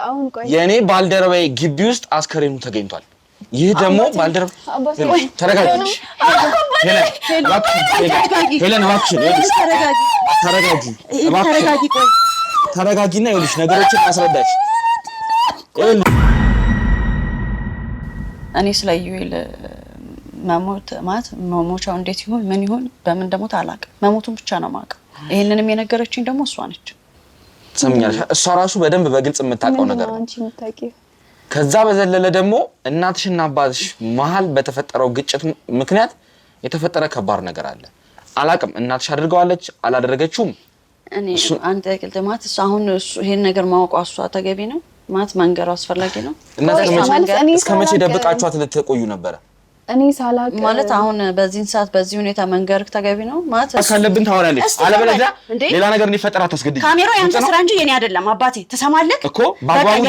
አሁን ቆይ የኔ ባልደረባዬ ግቢ ውስጥ አስከሬኑ ተገኝቷል። ይህ ደግሞ ባልደረባ ተረጋጊ ሄለን እባክሽን ተረጋጊና ይኸውልሽ ነገሮችን አስረዳሽ። እኔ ስለ ዩኤል መሞት ማለት መሞቻው እንዴት ይሁን ምን ይሁን በምን እንደሞት አላውቅም። መሞቱን ብቻ ነው የማውቀው። ይሄንንም የነገረችኝ ደግሞ እሷ ነች። ሰምኛለሽ? እሷ ራሱ በደንብ በግልጽ የምታውቀው ነገር ነው። ከዛ በዘለለ ደግሞ እናትሽና አባትሽ መሀል በተፈጠረው ግጭት ምክንያት የተፈጠረ ከባድ ነገር አለ። አላውቅም እናትሽ አድርገዋለች አላደረገችውም። እኔ አንተ ቅልጥማት አሁን ይሄን ነገር ማወቋ እሷ ተገቢ ነው ማለት መንገሩ አስፈላጊ ነው። እስከ መቼ ደብቃችኋት ልትቆዩ ነበረ? እኔ ሳላቅ ማለት አሁን በዚህን ሰዓት በዚህ ሁኔታ መንገርክ ተገቢ ነው ማለት አካለብን ታወራለች። አለበለዚያ ሌላ ነገር እንዲፈጠር አታስገድጂ። ካሜራው ያንተ ስራ እንጂ የኔ አይደለም። አባቴ ትሰማለህ እኮ ባባው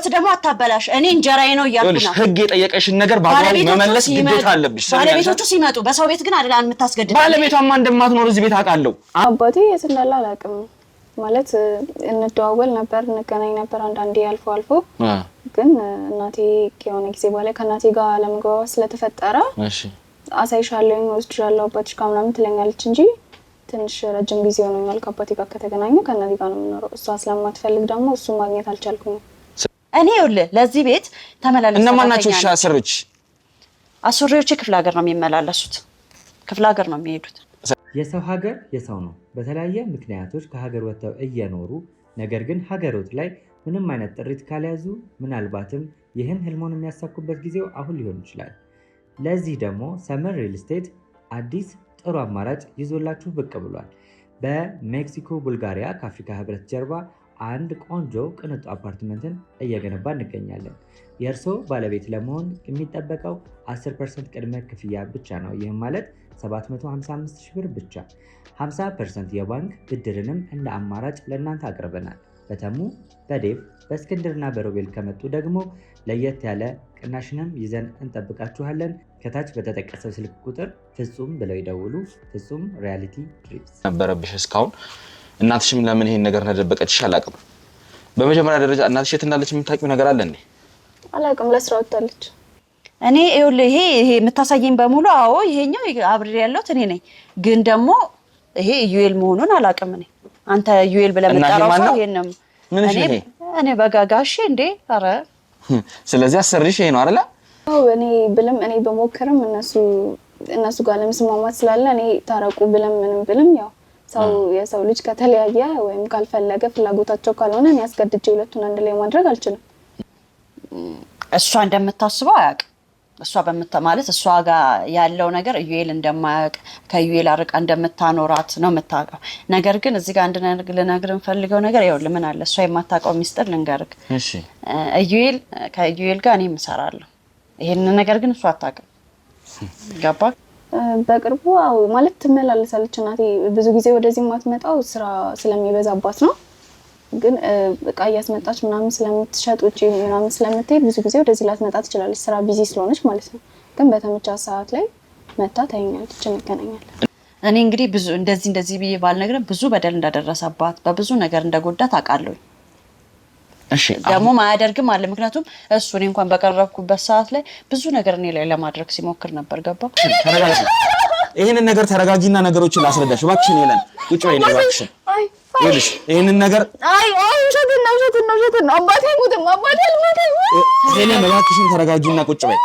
ደግሞ አታበላሽ። እኔ እንጀራዬ ነው እያልኩ ነው። ህግ የጠየቀሽን ነገር ባባው መመለስ ግዴታ አለብሽ። ባለቤቶቹ ሲመጡ በሰው ቤት ግን አይደለም የምታስገድደው። ባለቤቷማ እንደማትኖር እዚህ ቤት አውቃለሁ። አባቴ የት እንዳለ አላውቅም። ማለት እንደዋወል ነበር እንገናኝ ነበር አንዳንዴ አልፎ ግን እናቴ የሆነ ጊዜ በኋላ ከእናቴ ጋር ለመግባባት ስለተፈጠረ እሺ አሳይሻለሁ ወስድሻለሁ አባትሽ ጋር ምናምን ትለኛለች እንጂ ትንሽ ረጅም ጊዜ ሆኖኛል ከአባቴ ጋር ከተገናኘሁ። ከእናቴ ጋር ነው የምኖረው። እሷ ስለማትፈልግ ደግሞ እሱ ማግኘት አልቻልኩም። እኔ ይኸውልህ ለዚህ ቤት ተመላለስ። እነማን ናቸው አሰሪዎች? አሰሪዎች ክፍለ ሀገር ነው የሚመላለሱት። ክፍለ ሀገር ነው የሚሄዱት። የሰው ሀገር የሰው ነው። በተለያየ ምክንያቶች ከሀገር ወጥተው እየኖሩ ነገር ግን ሀገሮት ላይ ምንም አይነት ጥሪት ካልያዙ ምናልባትም ይህን ህልሞን የሚያሳኩበት ጊዜው አሁን ሊሆን ይችላል። ለዚህ ደግሞ ሰመር ሪል ስቴት አዲስ ጥሩ አማራጭ ይዞላችሁ ብቅ ብሏል። በሜክሲኮ ቡልጋሪያ ከአፍሪካ ህብረት ጀርባ አንድ ቆንጆ ቅንጡ አፓርትመንትን እየገነባ እንገኛለን። የእርሶ ባለቤት ለመሆን የሚጠበቀው 10% ቅድመ ክፍያ ብቻ ነው። ይህም ማለት 755,000 ብር ብቻ። 50% የባንክ ብድርንም እንደ አማራጭ ለእናንተ አቅርበናል። በተሙ በዴቭ በእስክንድርና በሮቤል ከመጡ ደግሞ ለየት ያለ ቅናሽንም ይዘን እንጠብቃችኋለን። ከታች በተጠቀሰው ስልክ ቁጥር ፍጹም ብለው ይደውሉ። ፍጹም ሪያሊቲ ድሪምስ ነበረብሽ እስካሁን። እናትሽም ለምን ይሄን ነገር እንደደበቀችሽ አላውቅም። በመጀመሪያ ደረጃ እናትሽ የት እንዳለች የምታውቂው ነገር አለ እንዴ? አላውቅም። ለስራ ወጣለች። እኔ ይኸውልህ ይሄ የምታሳየኝ በሙሉ አዎ ይሄኛው አብሬ ያለሁት እኔ ነኝ። ግን ደግሞ ይሄ ዩኤል መሆኑን አላውቅም። እኔ አንተ ዩኤል ብለህ መጣራው ሰው ይሄንም እኔ በጋጋሽ እንዴ? አረ ስለዚህ አሰርሽ ይሄ ነው አይደለ? አዎ እኔ ብለም እኔ በሞከርም እነሱ ጋር ለመስማማት ስላለ እኔ ታረቁ ምንም ብለም ያው ሰው የሰው ልጅ ከተለያየ ወይም ካልፈለገ ፍላጎታቸው ካልሆነ እኔ አስገድጄ ሁለቱን አንድ ላይ ማድረግ አልችልም። እሷ እንደምታስበው አያውቅም። እሷ ማለት እሷ ጋር ያለው ነገር ዩኤል እንደማያውቅ ከዩኤል አርቃ እንደምታኖራት ነው የምታውቀው። ነገር ግን እዚህ ጋር አንድ ነገር ልነግርህ ፈልገው ነገር ይኸውልህ ምን አለ እሷ የማታውቀው ሚስጥር ልንገርህ። እሺ ከዩኤል ጋር እኔም እሰራለሁ። ይሄን ነገር ግን እሷ አታውቅም። ገባህ? በቅርቡ አው ማለት ትመላለሳለች እናቴ። ብዙ ጊዜ ወደዚህ ማትመጣው ስራ ስለሚበዛባት ነው። ግን በቃ ያስመጣች ምናምን ስለምትሸጥ ውጪ ምናምን ስለምትሄድ ብዙ ጊዜ ወደዚህ ላትመጣ ትችላለች፣ ስራ ቢዚ ስለሆነች ማለት ነው። ግን በተመቻ ሰዓት ላይ መጣ ታይኛለች፣ እንገናኛለን። እኔ እንግዲህ ብዙ እንደዚህ ብዬ ባልነግርህ ብዙ በደል እንዳደረሰባት በብዙ ነገር እንደጎዳት አውቃለሁ። እሺ ደግሞ ማያደርግም አለ። ምክንያቱም እሱ እኔ እንኳን በቀረብኩበት ሰዓት ላይ ብዙ ነገር እኔ ላይ ለማድረግ ሲሞክር ነበር። ገባ? ተረጋጊ። ይሄንን ነገር ተረጋጊና ነገሮችን ላስረዳሽ እባክሽ። ይሄንን ቁጭ በይ ነው እባክሽ። ይኸውልሽ ይሄንን ነገር ውሸት ነው አባቴ ሞተም አባቴ አልሞተም። ይሄንን እባክሽን ተረጋጊና ቁጭ በይ።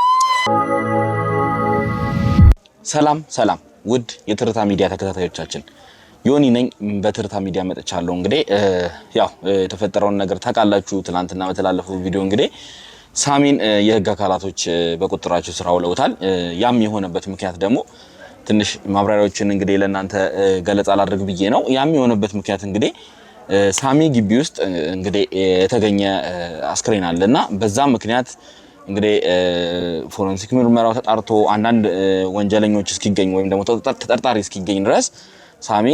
ሰላም ውድ የትርታ ሚዲያ ተከታታዮቻችን ዮኒ ነኝ። በትርታ ሚዲያ መጥቻለሁ። እንግዲህ ያው የተፈጠረውን ነገር ታውቃላችሁ። ትናንትና በተላለፈው ቪዲዮ እንግዲህ ሳሚን የህግ አካላቶች በቁጥጥራቸው ስር አውለውታል። ያም የሆነበት ምክንያት ደግሞ ትንሽ ማብራሪያዎችን እንግዲህ ለእናንተ ገለጻ ላድርግ ብዬ ነው። ያም የሆነበት ምክንያት እንግዲህ ሳሚ ግቢ ውስጥ እንግዲህ የተገኘ አስክሬን አለና በዛ ምክንያት እንግዲህ ፎረንሲክ ምርመራው ተጣርቶ አንዳንድ ወንጀለኞች እስኪገኙ ወይም ደግሞ ተጠርጣሪ እስኪገኝ ድረስ ሳሚ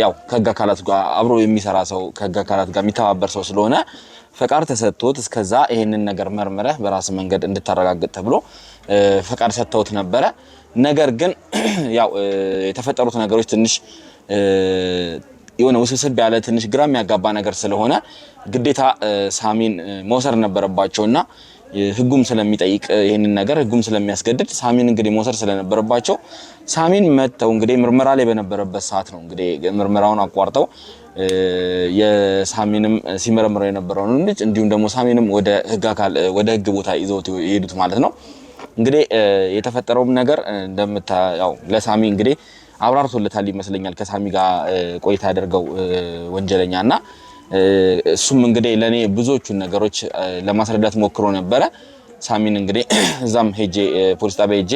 ያው ከህግ አካላት ጋር አብሮ የሚሰራ ሰው ከህግ አካላት ጋር የሚተባበር ሰው ስለሆነ ፈቃድ ተሰጥቶት እስከዛ ይሄንን ነገር መርመረህ በራስ መንገድ እንድታረጋግጥ ተብሎ ፈቃድ ሰጥተውት ነበረ። ነገር ግን ያው የተፈጠሩት ነገሮች ትንሽ የሆነ ውስብስብ ያለ ትንሽ ግራ የሚያጋባ ነገር ስለሆነ ግዴታ ሳሚን መውሰድ ነበረባቸውና ህጉም ስለሚጠይቅ ይሄንን ነገር ህጉም ስለሚያስገድድ ሳሚን እንግዲህ መውሰድ ስለነበረባቸው ሳሚን መተው እንግዲህ ምርመራ ላይ በነበረበት ሰዓት ነው እንግዲህ ምርመራውን አቋርጠው የሳሚንም ሲመረምረው የነበረውን ልጅ እንዲሁም ደግሞ ሳሚንም ወደ ህግ ቦታ ይዘው ይሄዱት ማለት ነው። እንግዲህ የተፈጠረውም ነገር እንደምታው ለሳሚ እንግዲህ አብራርቶለታል ይመስለኛል ከሳሚ ጋር ቆይታ ያደርገው ወንጀለኛና እሱም እንግዲህ ለኔ ብዙዎቹን ነገሮች ለማስረዳት ሞክሮ ነበረ። ሳሚን እንግዲህ እዛም ሄጄ ፖሊስ ጣቢያ ሄጄ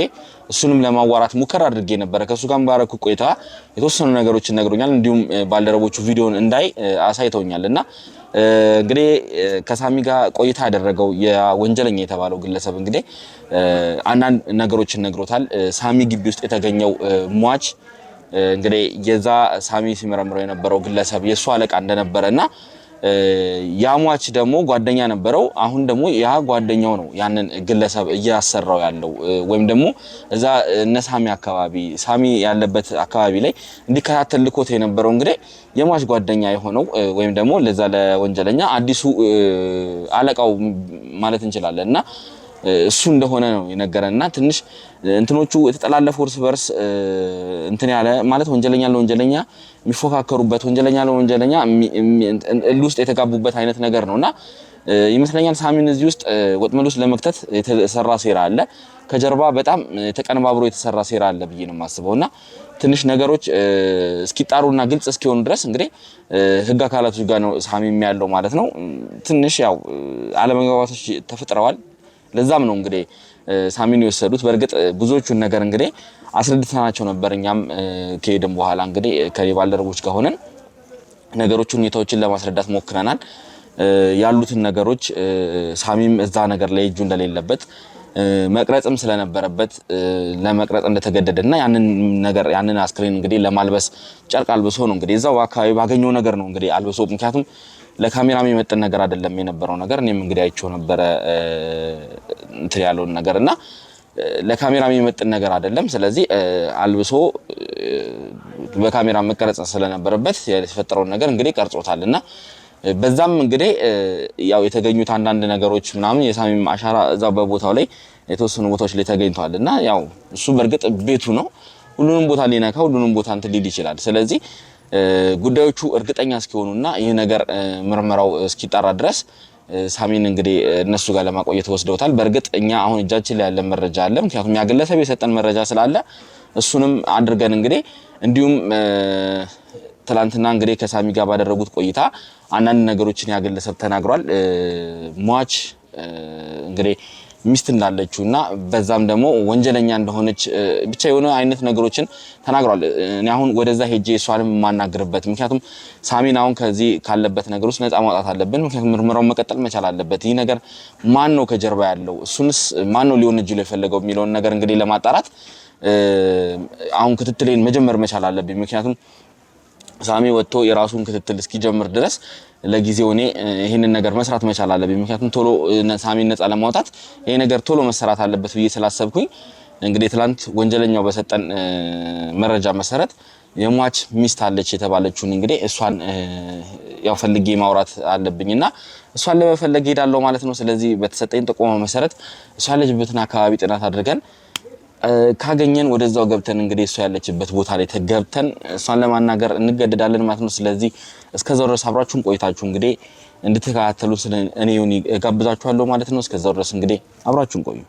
እሱንም ለማዋራት ሙከራ አድርጌ ነበር። ከሱ ጋር ባረኩ ቆይታ የተወሰኑ ነገሮችን ነግሮኛል። እንዲሁም ባልደረቦቹ ቪዲዮን እንዳይ አሳይተውኛልና እንግዲህ ከሳሚ ጋር ቆይታ ያደረገው የወንጀለኛ የተባለው ግለሰብ እንግዲህ አንዳንድ ነገሮችን ነግሮታል። ሳሚ ግቢ ውስጥ የተገኘው ሟች እንግዲህ የዛ ሳሚ ሲመረምረው የነበረው ግለሰብ የሱ አለቃ እንደነበረና ያሟች ደግሞ ጓደኛ ነበረው። አሁን ደግሞ ያ ጓደኛው ነው ያንን ግለሰብ እያሰራው ያለው ወይም ደግሞ እዛ ነሳሚ አካባቢ ሳሚ ያለበት አካባቢ ላይ እንዲከታተል ልኮት የነበረው እንግዲህ የሟች ጓደኛ የሆነው ወይም ደግሞ ለዛ ለወንጀለኛ አዲሱ አለቃው ማለት እንችላለንና እሱ እንደሆነ ነው የነገረንና ትንሽ እንትኖቹ የተጠላለፉ እርስ በርስ እንትን ያለ ማለት ወንጀለኛ ለወንጀለኛ የሚፎካከሩበት ወንጀለኛ ለወንጀለኛ ውስጥ የተጋቡበት አይነት ነገር ነውና ይመስለኛል ሳሚን እዚህ ውስጥ ወጥመድ ውስጥ ለመክተት የተሰራ ሴራ አለ። ከጀርባ በጣም ተቀነባብሮ የተሰራ ሴራ አለ ብዬ ነው የማስበውና ትንሽ ነገሮች እስኪጣሩና ግልጽ እስኪሆኑ ድረስ እንግዲህ ህግ አካላቶች ጋር ነው ሳሚም ያለው ማለት ነው። ትንሽ ያው አለመግባባቶች ተፈጥረዋል። ለዛም ነው እንግዲህ ሳሚን የወሰዱት። በእርግጥ ብዙዎቹን ነገር እንግዲህ አስረድተናቸው ነበር። እኛም ከሄድን በኋላ እንግዲህ ከባልደረቦች ጋር ሆነን ነገሮችን ሁኔታዎችን ለማስረዳት ሞክረናል። ያሉትን ነገሮች ሳሚም እዛ ነገር ላይ እጁ እንደሌለበት መቅረጽም ስለነበረበት ለመቅረጽ እንደተገደደና ያንን አስክሬን እንግዲህ ለማልበስ ጨርቅ አልብሶ ነው እንግዲህ እዛው አካባቢ ባገኘው ነገር ነው እንግዲህ አልብሶ ምክንያቱም ለካሜራም የመጠን ነገር አይደለም የነበረው ነገር እኔም እንግዲህ አይቼው ነበር እንትን ያለውን ነገርና ለካሜራም የመጠን ነገር አይደለም። ስለዚህ አልብሶ በካሜራ መቀረጽ ስለነበረበት የተፈጠረው ነገር እንግዲህ ቀርጾታልና በዛም እንግዲህ ያው የተገኙት አንዳንድ ነገሮች ምናምን የሳሚም አሻራ እዛው በቦታው ላይ የተወሰኑ ቦታዎች ላይ ተገኝቷልና ያው እሱ በእርግጥ ቤቱ ነው ሁሉንም ቦታ ሊነካ ሁሉንም ቦታ እንትን ሊል ይችላል። ስለዚህ ጉዳዮቹ እርግጠኛ እስኪሆኑና ይህ ነገር ምርመራው እስኪጣራ ድረስ ሳሚን እንግዲህ እነሱ ጋር ለማቆየት ወስደውታል። በእርግጥ እኛ አሁን እጃችን ላይ ያለ መረጃ አለ። ምክንያቱም ያ ግለሰብ የሰጠን መረጃ ስላለ እሱንም አድርገን እንግዲህ እንዲሁም ትላንትና እንግዲህ ከሳሚ ጋር ባደረጉት ቆይታ አንዳንድ ነገሮችን ያ ግለሰብ ተናግሯል። ሟች እንግዲህ ሚስት እንዳለችውና በዛም ደግሞ ወንጀለኛ እንደሆነች ብቻ የሆነ አይነት ነገሮችን ተናግሯል። እኔ አሁን ወደዛ ሄጄ እሷንም ማናገርበት ምክንያቱም ሳሚን አሁን ከዚህ ካለበት ነገር ውስጥ ነፃ ማውጣት አለብን። ምክንያቱም ምርመራውን መቀጠል መቻል አለበት። ይህ ነገር ማን ነው ከጀርባ ያለው እሱንስ ማን ነው ሊሆን እጅ የፈለገው የሚለውን ነገር እንግዲህ ለማጣራት አሁን ክትትሌን መጀመር መቻል አለብኝ። ምክንያቱም ሳሚ ወጥቶ የራሱን ክትትል እስኪጀምር ድረስ ለጊዜው እኔ ይሄንን ነገር መስራት መቻል አለብኝ። ምክንያቱም ቶሎ ሳሚን ነፃ ለማውጣት ይሄ ነገር ቶሎ መሰራት አለበት ብዬ ስላሰብኩኝ እንግዲህ ትላንት ወንጀለኛው በሰጠን መረጃ መሰረት የሟች ሚስት አለች የተባለችውን እንግዲህ እሷን ያው ፈልጌ ማውራት አለብኝና እሷን ለመፈለግ ሄዳለሁ ማለት ነው። ስለዚህ በተሰጠኝ ጥቆማ መሰረት እሷ ያለችበትን አካባቢ ጥናት አድርገን ካገኘን ወደዛው ገብተን እንግዲህ እሷ ያለችበት ቦታ ላይ ተገብተን እሷን ለማናገር እንገደዳለን ማለት ነው። ስለዚህ እስከዛው ድረስ አብራችሁን ቆይታችሁ እንግዲህ እንድትከታተሉ እኔ ጋብዛችኋለሁ ማለት ነው። እስከዛው ድረስ እንግዲህ አብራችሁን ቆዩ።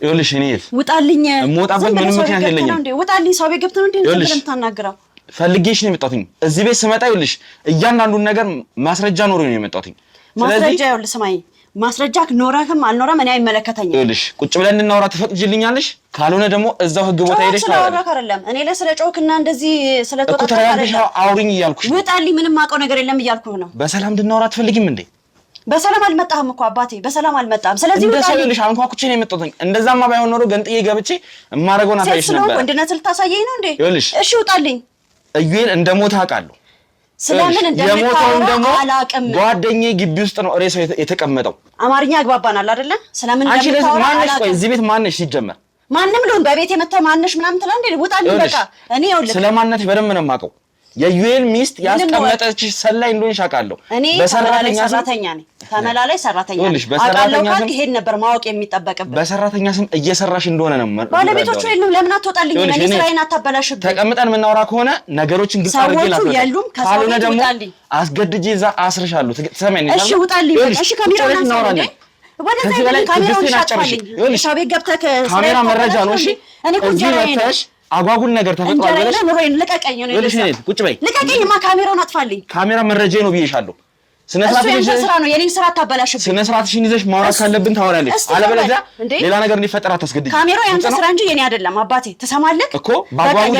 ይኸውልሽ እኔ ውጣልኝ የምወጣበት ምንም ምክንያት የለኝም። ውጣልኝ ሰው ቤት ገብተህ ነው እንዴ የምታናግረው? ፈልጌሽ ነው የመጣሁት። እዚህ ቤት ስመጣ ይኸውልሽ እያንዳንዱን ነገር ማስረጃ ኖሮኝ ነው የመጣሁት። ማስረጃ ይኸውልህ ስማኝ ማስረጃ ኖረህም አልኖረም እኔ አይመለከተኝም። ይኸውልሽ ቁጭ ብለን እናውራ ትፈቅጂልኛለሽ? ካልሆነ ደግሞ እዛው ህግ ቦታ ሄደሽ ታወራ አይደለም እኔ ለስለጮክና እንደዚህ ስለተወጣጣ አይደለም አውሪኝ እያልኩሽ ውጣልኝ ምንም አውቀው ነገር የለም እያልኩህ ነው። በሰላም እንድናወራ አትፈልጊም እንዴ? በሰላም አልመጣህም እኮ አባቴ በሰላም አልመጣህም። ስለዚህ ውጣልኝ ይኸውልሽ አንኳኩቼ ነው የመጣሁት። እንደዛማ ባይሆን ኖሮ ገንጥዬ ገብቼ የማደርገውን አሳይሽ ነበር። ወንድነት ልታሳየኝ ነው እንዴ? ይኸውልሽ እሺ ውጣልኝ። እዩን እንደሞተ አውቃለሁ። ስለምን እንደምታወራ አላውቅም። ጓደኛዬ ግቢ ውስጥ ነው ሬሳው የተቀመጠው። አማርኛ ያግባባናል አይደለ? ስለምን እንደምታወራ ማነሽ? ቆይ እዚህ ቤት ማነሽ? ሲጀመር ማንም ልሁን በቤት የመጣ ማነሽ ምናምን ትላለህ እንዴ? ውጣልኝ በቃ። እኔ ይኸውልህ ስለማንነትሽ በደንብ ነው የማውቀው። የዩኤል ሚስት ያስቀመጠች ሰላይ እንደሆንሽ አውቃለሁ። በሰራተኛ ነኝ ተመላላይ ሰራተኛ አውቃለሁ ካልክ ይሄን ነበር ማወቅ የሚጠበቅብህ። በሰራተኛ ስም እየሰራሽ እንደሆነ ነው። ባለቤቶቹ የሉም። ለምን አትወጣልኝ? እኔ ስራዬን አታበላሽብኝ። ተቀምጠን የምናወራ ከሆነ ነገሮችን ግልጽ አድርጌ ላስረዳ። ካልሆነ ደግሞ አስገድጄ እዛ አስርሻለሁ። ትሰማኛለሽ? እሺ ውጣልኝ። እሺ ካሜራውን እናወራለን። ወደዛ ካሜራውን ሻጥፋልኝ። ሰው ቤት ገብተህ ካሜራ መረጃ ነው። እሺ እኔ ኮንጀራዬ ነው። አጓጉል ነገር ተፈጥሯል ብለሽ ልቀቀኝ ነው። ቁጭ በይ። ልቀቀኝማ። ካሜራውን አጥፋልኝ። ካሜራ መረጃ ነው ብዬሻለሁ። ስነ ስራ ነው። የኔን ስራ አታበላሽብኝ። ስነ ስርዓትሽን ይዘሽ ማውራት ካለብን ታወራለሽ። አለበለዚያ ሌላ ነገር እንዲፈጠር አታስገድጂ። ካሜራው ያንተ ስራ እንጂ የኔ አይደለም አባቴ። ትሰማለህ እኮ ባጓጉ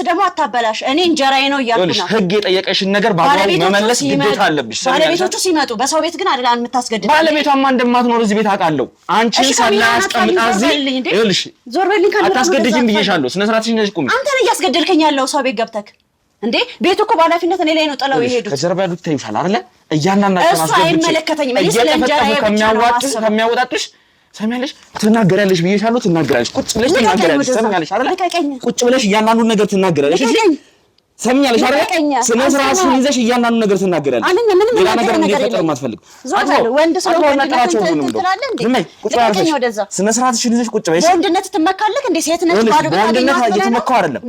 ደግሞ አታበላሽ። እኔ እንጀራዬ ነው እያልኩ ነው። ህግ የጠየቀሽን ነገር ባጓጉ መመለስ ግዴታ አለብሽ። ባለቤቶቹ ሲመጡ በሰው ቤት ግን አይደለም የምታስገድድ። ባለቤቷማ እንደማትኖር እዚህ ቤት አውቃለሁ። አንቺን ሰላ ያስቀምጣ እዚህ ይኸውልሽ፣ ዞር በልኝ። ካሜራውን አታስገድጂም ብዬሻለሁ። ስነ ስርዓትሽን ይዘሽ ቁሚ። አንተ ነህ እያስገድልከኝ ያለው ሰው ቤት ገብተህ እንዴ። ቤቱ እኮ ባለፊነት እኔ ላይ ነው ጥለው የሄዱት። ከጀርባ ያሉት ታዩሻል አይደለ? እያንዳንዳችሁ እሱ አይመለከተኝም። እኔ ስለ እንጀራዬ ከሚያወጣጥሽ ሰሚያለሽ፣ ትናገሪያለሽ ብዬሻለሁ። ትናገሪያለሽ፣ ቁጭ ብለሽ ትናገሪያለሽ። ሰሚያለሽ አይደለ? ቁጭ ብለሽ እያንዳንዱን ነገር ትናገሪያለሽ። እሺ ሰሚያለሽ አይደለ? ስነ ስርዓትሽን ይዘሽ እያንዳንዱን ነገር ትናገሪያለሽ። ሌላ ነገር እንዲፈጠር ማትፈልግ ወንድ ስለሆነ ትላለህ እንዴ? ቁጭ ብለሽ ስነ ስርዓትሽን ይዘሽ ቁጭ በይ። ወንድነት ትመካለህ እንዴ? ሴት ነህ ባዶ ወንድነት እየተመካው አይደለም።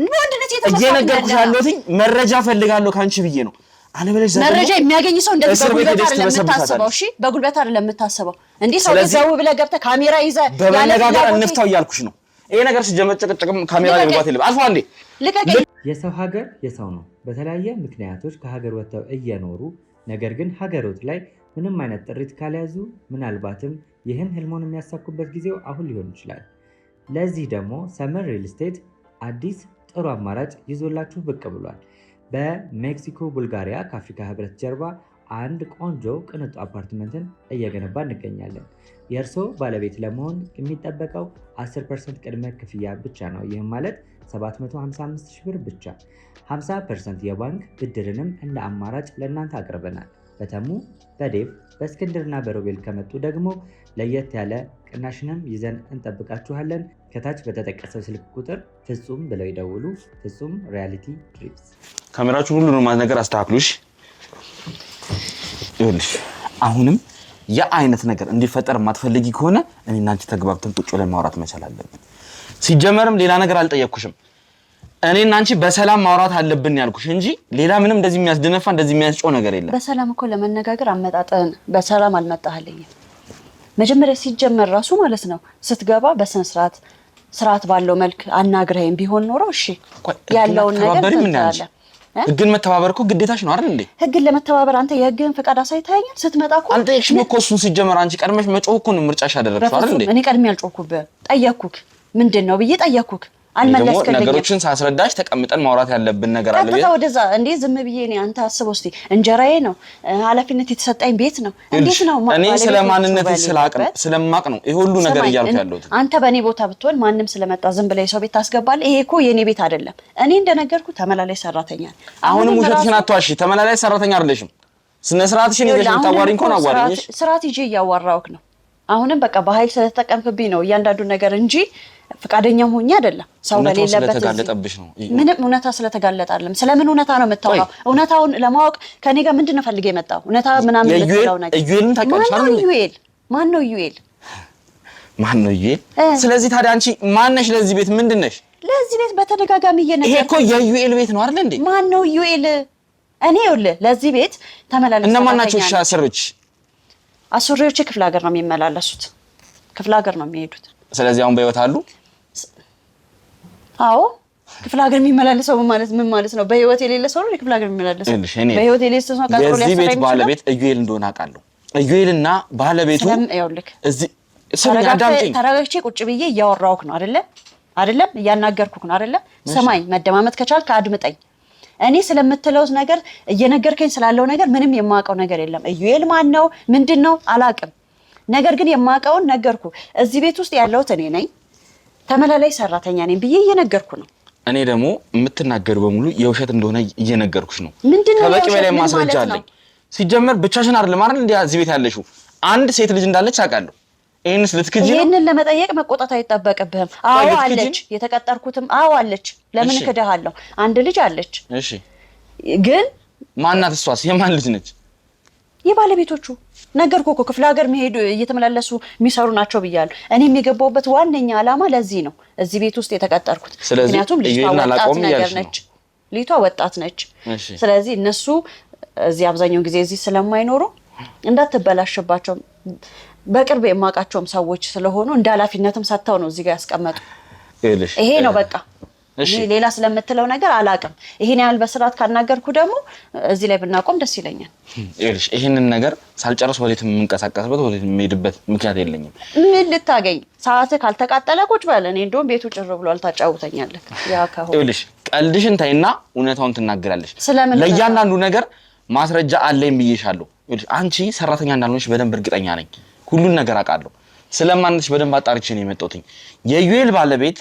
እየነገርኩሽ ያለሁት መረጃ ፈልጋለሁ ካንቺ ብዬ ነው። አለበለዚያ መረጃ የሚያገኝ ሰው እንደዚህ በጉልበት አይደለም የምታስበው። እሺ በጉልበት አይደለም የምታስበው። እንዴ ሰው ዘው ብለህ ገብተህ ካሜራ ይዘህ በመነጋገር እንፍታው እያልኩሽ ነው። ይሄ ነገር ሲጀመር ጭቅጭቅም ካሜራ ላይ መግባት የለም። አልፎ አንዴ ልቀቀኝ። የሰው ሀገር የሰው ነው። በተለያየ ምክንያቶች ከሀገር ወጥተው እየኖሩ ነገር ግን ሀገሮት ላይ ምንም አይነት ጥሪት ካልያዙ ምናልባትም ይህን ህልሞን የሚያሳኩበት ጊዜው አሁን ሊሆን ይችላል። ለዚህ ደግሞ ሰመር ሪል ስቴት አዲስ ጥሩ አማራጭ ይዞላችሁ ብቅ ብሏል። በሜክሲኮ ቡልጋሪያ ከአፍሪካ ህብረት ጀርባ አንድ ቆንጆ ቅንጡ አፓርትመንትን እየገነባ እንገኛለን። የእርስዎ ባለቤት ለመሆን የሚጠበቀው 10% ቅድመ ክፍያ ብቻ ነው። ይህም ማለት 755,000 ብር ብቻ። 50% የባንክ ብድርንም እንደ አማራጭ ለእናንተ አቅርበናል። በተሙ በዴቭ በእስክንድርና በሮቤል ከመጡ ደግሞ ለየት ያለ ቅናሽንም ይዘን እንጠብቃችኋለን። ከታች በተጠቀሰው ስልክ ቁጥር ፍጹም ብለው ይደውሉ። ፍጹም ሪያሊቲ ትሪፕስ። ካሜራችሁን ሁሉንም ነገር አስተካክሉሽ። ይኸውልሽ አሁንም የአይነት ነገር እንዲፈጠር የማትፈልጊ ከሆነ እኔና አንቺ ተግባብተን ቁጭ ብለን ማውራት መቻል አለብን። ሲጀመርም ሌላ ነገር አልጠየቅኩሽም። እኔና አንቺ በሰላም ማውራት አለብን ያልኩሽ እንጂ ሌላ ምንም እንደዚህ የሚያስደነፋ እንደዚህ የሚያስጮህ ነገር የለም። በሰላም እኮ ለመነጋገር አመጣጠን በሰላም አልመጣህልኝም። መጀመሪያ ሲጀመር ራሱ ማለት ነው ስትገባ በስነ ስርዓት ባለው መልክ አናግረህም ቢሆን ኖሮ እሺ ያለውን ነገር እንታያለን። ህግን መተባበር እኮ ግዴታሽ ነው አይደል እንዴ? ህግን ለመተባበር አንተ የህግን ፈቃድ አሳይተኸኛል ስትመጣ እኮ። አልጠየቅሽም እኮ እሱን ሲጀመር አንቺ ቀድመሽ መጮህ እኮ ነው ምርጫሽ ያደረግሽው አይደል እንዴ? እኔ ቀድሜ አልጮህኩብህ። ጠየቅኩክ ምንድነው ብዬ ጠየቅኩክ። አልመለስከልኝም። ነገሮችን ሳስረዳሽ ተቀምጠን ማውራት ያለብን ነገር አለ። አንተ ወደዛ እንዴ ዝም ብዬ እኔ አንተ አስበው እስቲ እንጀራዬ ነው ኃላፊነት የተሰጠኝ ቤት ነው። እንዴት ነው እኔ ስለማንነትሽ ስለማቅ ነው ይሄ ሁሉ ነገር እያልኩ ያለሁት። አንተ በእኔ ቦታ ብትሆን ማንም ስለመጣ ዝም ብለህ የሰው ቤት ታስገባለህ? ይሄ እኮ የኔ ቤት አይደለም። እኔ እንደነገርኩ ተመላላይ ሰራተኛ። አሁንም ውሸትሽን አትዋሺ። ተመላላይ ሰራተኛ አይደለሽም። ስነ ስርዓትሽን ይዘሽ የምታዋሪኝ ከሆነ አዋሪኝ። ስርዓት ይዤ እያዋራሁህ ነው። አሁንም በቃ በኃይል ስለተጠቀምክብኝ ነው እያንዳንዱ ነገር እንጂ ፈቃደኛም ሆኜ አይደለም። ሰው በሌለበት ስለተጋለጠብሽ ነው። ምንም እውነታ ስለተጋለጠ አይደለም። ስለምን እውነታ ነው የምታወራው? እውነታውን ለማወቅ ከኔ ጋር ምንድን ነው ፈልገህ የመጣው? እውነታ ምናምን የምትለው ነገር እዩኤልን ታውቂያለሽ አይደል? ማን ነው ዩኤል? ማን ነው ዩኤል? ስለዚህ ታዲያ አንቺ ማን ነሽ? ለዚህ ቤት ምንድን ነሽ? ለዚህ ቤት በተደጋጋሚ እየነገርኩህ። ይሄ እኮ የዩኤል ቤት ነው አይደል እንዴ? ማን ነው ዩኤል? እኔ ይኸውልህ ለዚህ ቤት ተመላለስ። እነማን ናቸው አሰሪዎች? አሰሪዎች ክፍለ ሀገር ነው የሚመላለሱት። ክፍለ ሀገር ነው የሚሄዱት። ስለዚህ አሁን በህይወት አሉ? አዎ ክፍለ ሀገር የሚመላለሰው ምን ማለት ነው? በህይወት የሌለ ሰው ነው ክፍለ ሀገር የሚመላለሰው። በህይወት የሌለ ሰው ነው ካጥሮ ሊያሰራ የዚህ ቤት ባለቤት እዩኤል እንደሆነ አውቃለሁ። እዩኤልና ባለቤቱ እዚህ ተረጋግቼ ቁጭ ብዬ እያወራሁህ ነው አይደለም? እያናገርኩህ ነው አይደለም? ስማኝ፣ መደማመጥ ከቻልክ አድምጠኝ። እኔ ስለምትለው ነገር እየነገርከኝ ስላለው ነገር ምንም የማውቀው ነገር የለም። እዩኤል ማን ነው ምንድነው አላውቅም። ነገር ግን የማውቀውን ነገርኩ። እዚህ ቤት ውስጥ ያለሁት እኔ ነኝ፣ ተመላላይ ሰራተኛ ነኝ ብዬ እየነገርኩ ነው። እኔ ደግሞ የምትናገሩ በሙሉ የውሸት እንደሆነ እየነገርኩሽ ነው። ምንድነው? ከበቂ በላይ ማስረጃ አለኝ። ሲጀመር ብቻሽን አይደለም አይደል እንዴ እዚህ ቤት ያለሽው? አንድ ሴት ልጅ እንዳለች አውቃለሁ። ይሄንስ ልትክጂ ነው? ይሄንን ለመጠየቅ መቆጣት አይጠበቅብህም። አዎ አለች፣ የተቀጠርኩትም አዎ አለች። ለምን ክደሃለሁ? አንድ ልጅ አለች። እሺ ግን ማናት እሷስ? የማን ልጅ ነች? የባለቤቶቹ ነገርኩ እኮ ክፍለ ሀገር መሄዱ እየተመላለሱ የሚሰሩ ናቸው ብያለሁ። እኔም የገባሁበት ዋነኛ ዓላማ ለዚህ ነው እዚህ ቤት ውስጥ የተቀጠርኩት። ምክንያቱም ልጅቷ ወጣት ነገር ነች። ልጅቷ ወጣት ነች። ስለዚህ እነሱ እዚህ አብዛኛውን ጊዜ እዚህ ስለማይኖሩ እንዳትበላሽባቸው በቅርብ የማውቃቸውም ሰዎች ስለሆኑ እንደ ኃላፊነትም ሰጥተው ነው እዚህ ጋር ያስቀመጡ። ይሄ ነው በቃ። ሌላ ስለምትለው ነገር አላውቅም። ይሄን ያህል በስርዓት ካናገርኩ ደግሞ እዚህ ላይ ብናቆም ደስ ይለኛል። ይኸውልሽ ይሄንን ነገር ሳልጨርስ ወዴት የምንቀሳቀስበት ወዴት የምሄድበት ምክንያት የለኝም። ምን ልታገኝ? ሰዓትህ ካልተቃጠለ ቁጭ በል። እኔ እንደውም ቤቱ ጭር ብሏል፣ ታጫውተኛለህ። ያ ከሆነ ይኸውልሽ ቀልድሽን ተይና እውነታውን ትናገራለሽ። ለእያንዳንዱ ነገር ማስረጃ አለኝ ብዬሻለሁ። ይኸውልሽ አንቺ ሰራተኛ እንዳልሆንሽ በደንብ እርግጠኛ ነኝ። ሁሉን ነገር አውቃለሁ። ስለማንሽ በደንብ አጣርቼ ነው የመጣሁት። የዩኤል ባለቤት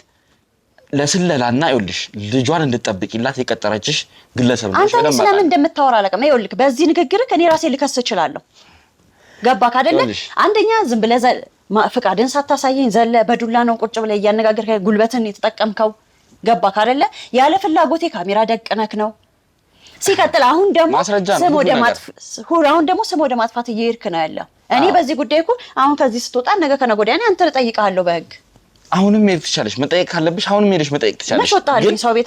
ለስለላና ይኸውልሽ ልጇን እንድትጠብቂላት የቀጠረችሽ ግለሰብ ነሽ። አንተ ስለምን እንደምታወራ አላውቅም። ይኸውልህ በዚህ ንግግርህ እኔ ራሴ ልከስ እችላለሁ። ገባክ አይደለ? አንደኛ ዝም ብለህ ፍቃድን ሳታሳየኝ ዘለ በዱላ ነው ቁጭ ብለህ እያነጋገርከኝ ጉልበትን የተጠቀምከው። ገባክ አይደለ? ያለ ፍላጎቴ ካሜራ ደቅነክ ነው። ሲቀጥል አሁን ደግሞ ስም ወደ ማጥፋት እየሄድክ ነው ያለው። እኔ በዚህ ጉዳይ እኮ አሁን ከዚህ ስትወጣ ነገ ከነገ ወዲያ እኔ አንተን እጠይቅሃለሁ በህግ። አሁንም ሄድ ትቻለሽ፣ መጠየቅ ካለብሽ አሁንም ሄደሽ መጠየቅ ትቻለሽ። ግን ሰው ቤት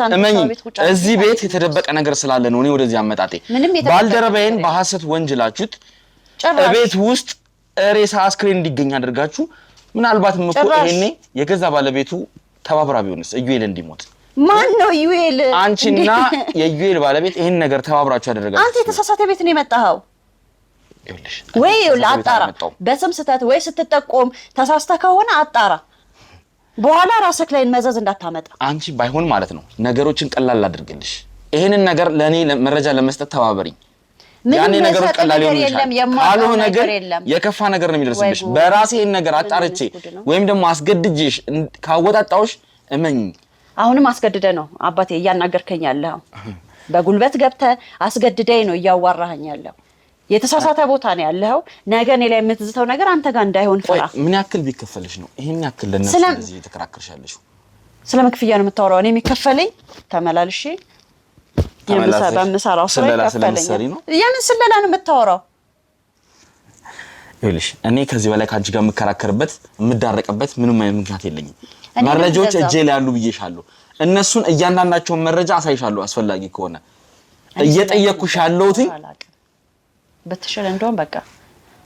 እዚህ ቤት የተደበቀ ነገር ስላለ ነው እኔ ወደዚህ አመጣጤ። ባልደረባዬን በሐሰት ወንጅላችሁት ቤት ውስጥ ሬሳ አስክሬን እንዲገኝ አድርጋችሁ ምናልባት እኮ ይሄኔ የገዛ ባለቤቱ ተባብራ ቢሆንስ እዩኤል እንዲሞት ማን ነው ዩኤል? አንቺና የዩኤል ባለቤት ይሄን ነገር ተባብራችሁ ያደረጋችሁ። አንተ የተሳሳተ ቤት ነው የመጣኸው። ይኸውልሽ ወይ አጣራ፣ በስም ስተት ወይ ስትጠቆም ተሳስተ ከሆነ አጣራ። በኋላ ራስህ ላይ መዘዝ እንዳታመጣ። አንቺ ባይሆን ማለት ነው ነገሮችን ቀላል አድርግልሽ። ይሄንን ነገር ለኔ መረጃ ለመስጠት ተባበሪኝ። ያኔ ነገሮች ቀላል ይሆናል። ካልሆነ ግን የከፋ ነገር ነው የሚደርስብሽ። በራሴ ነገር አጣርቼ ወይም ደግሞ አስገድጄሽ ካወጣጣውሽ እመኝ። አሁንም አስገድደ ነው አባቴ እያናገርከኝ ያለው። በጉልበት ገብተህ አስገድደኝ ነው እያዋራኸኝ ያለው። የተሳሳተ ቦታ ነው ያለው። ነገ እኔ ላይ የምትዝተው ነገር አንተ ጋር እንዳይሆን ፍራ። ምን ያክል ቢከፈልሽ ነው ይሄን ያክል ለነሱ እንደዚህ የተከራከርሻለሽ? ስለመክፍያ ነው የምታወራው። እኔ የሚከፈለኝ ተመላልሼ በምሰራው ስራ ይከፈለኝ። ያንን ስለላ ነው የምታወራው። ይኸውልሽ እኔ ከዚህ በላይ ከአንቺ ጋር የምከራከርበት የምዳረቅበት ምንም አይነት ምክንያት የለኝም። መረጃዎች እጄ ላይ ያሉ ብዬሻለሁ። እነሱን እያንዳንዳቸውን መረጃ አሳይሻለሁ አስፈላጊ ከሆነ። እየጠየኩሽ ያለሁት በተሻለ እንደውም በቃ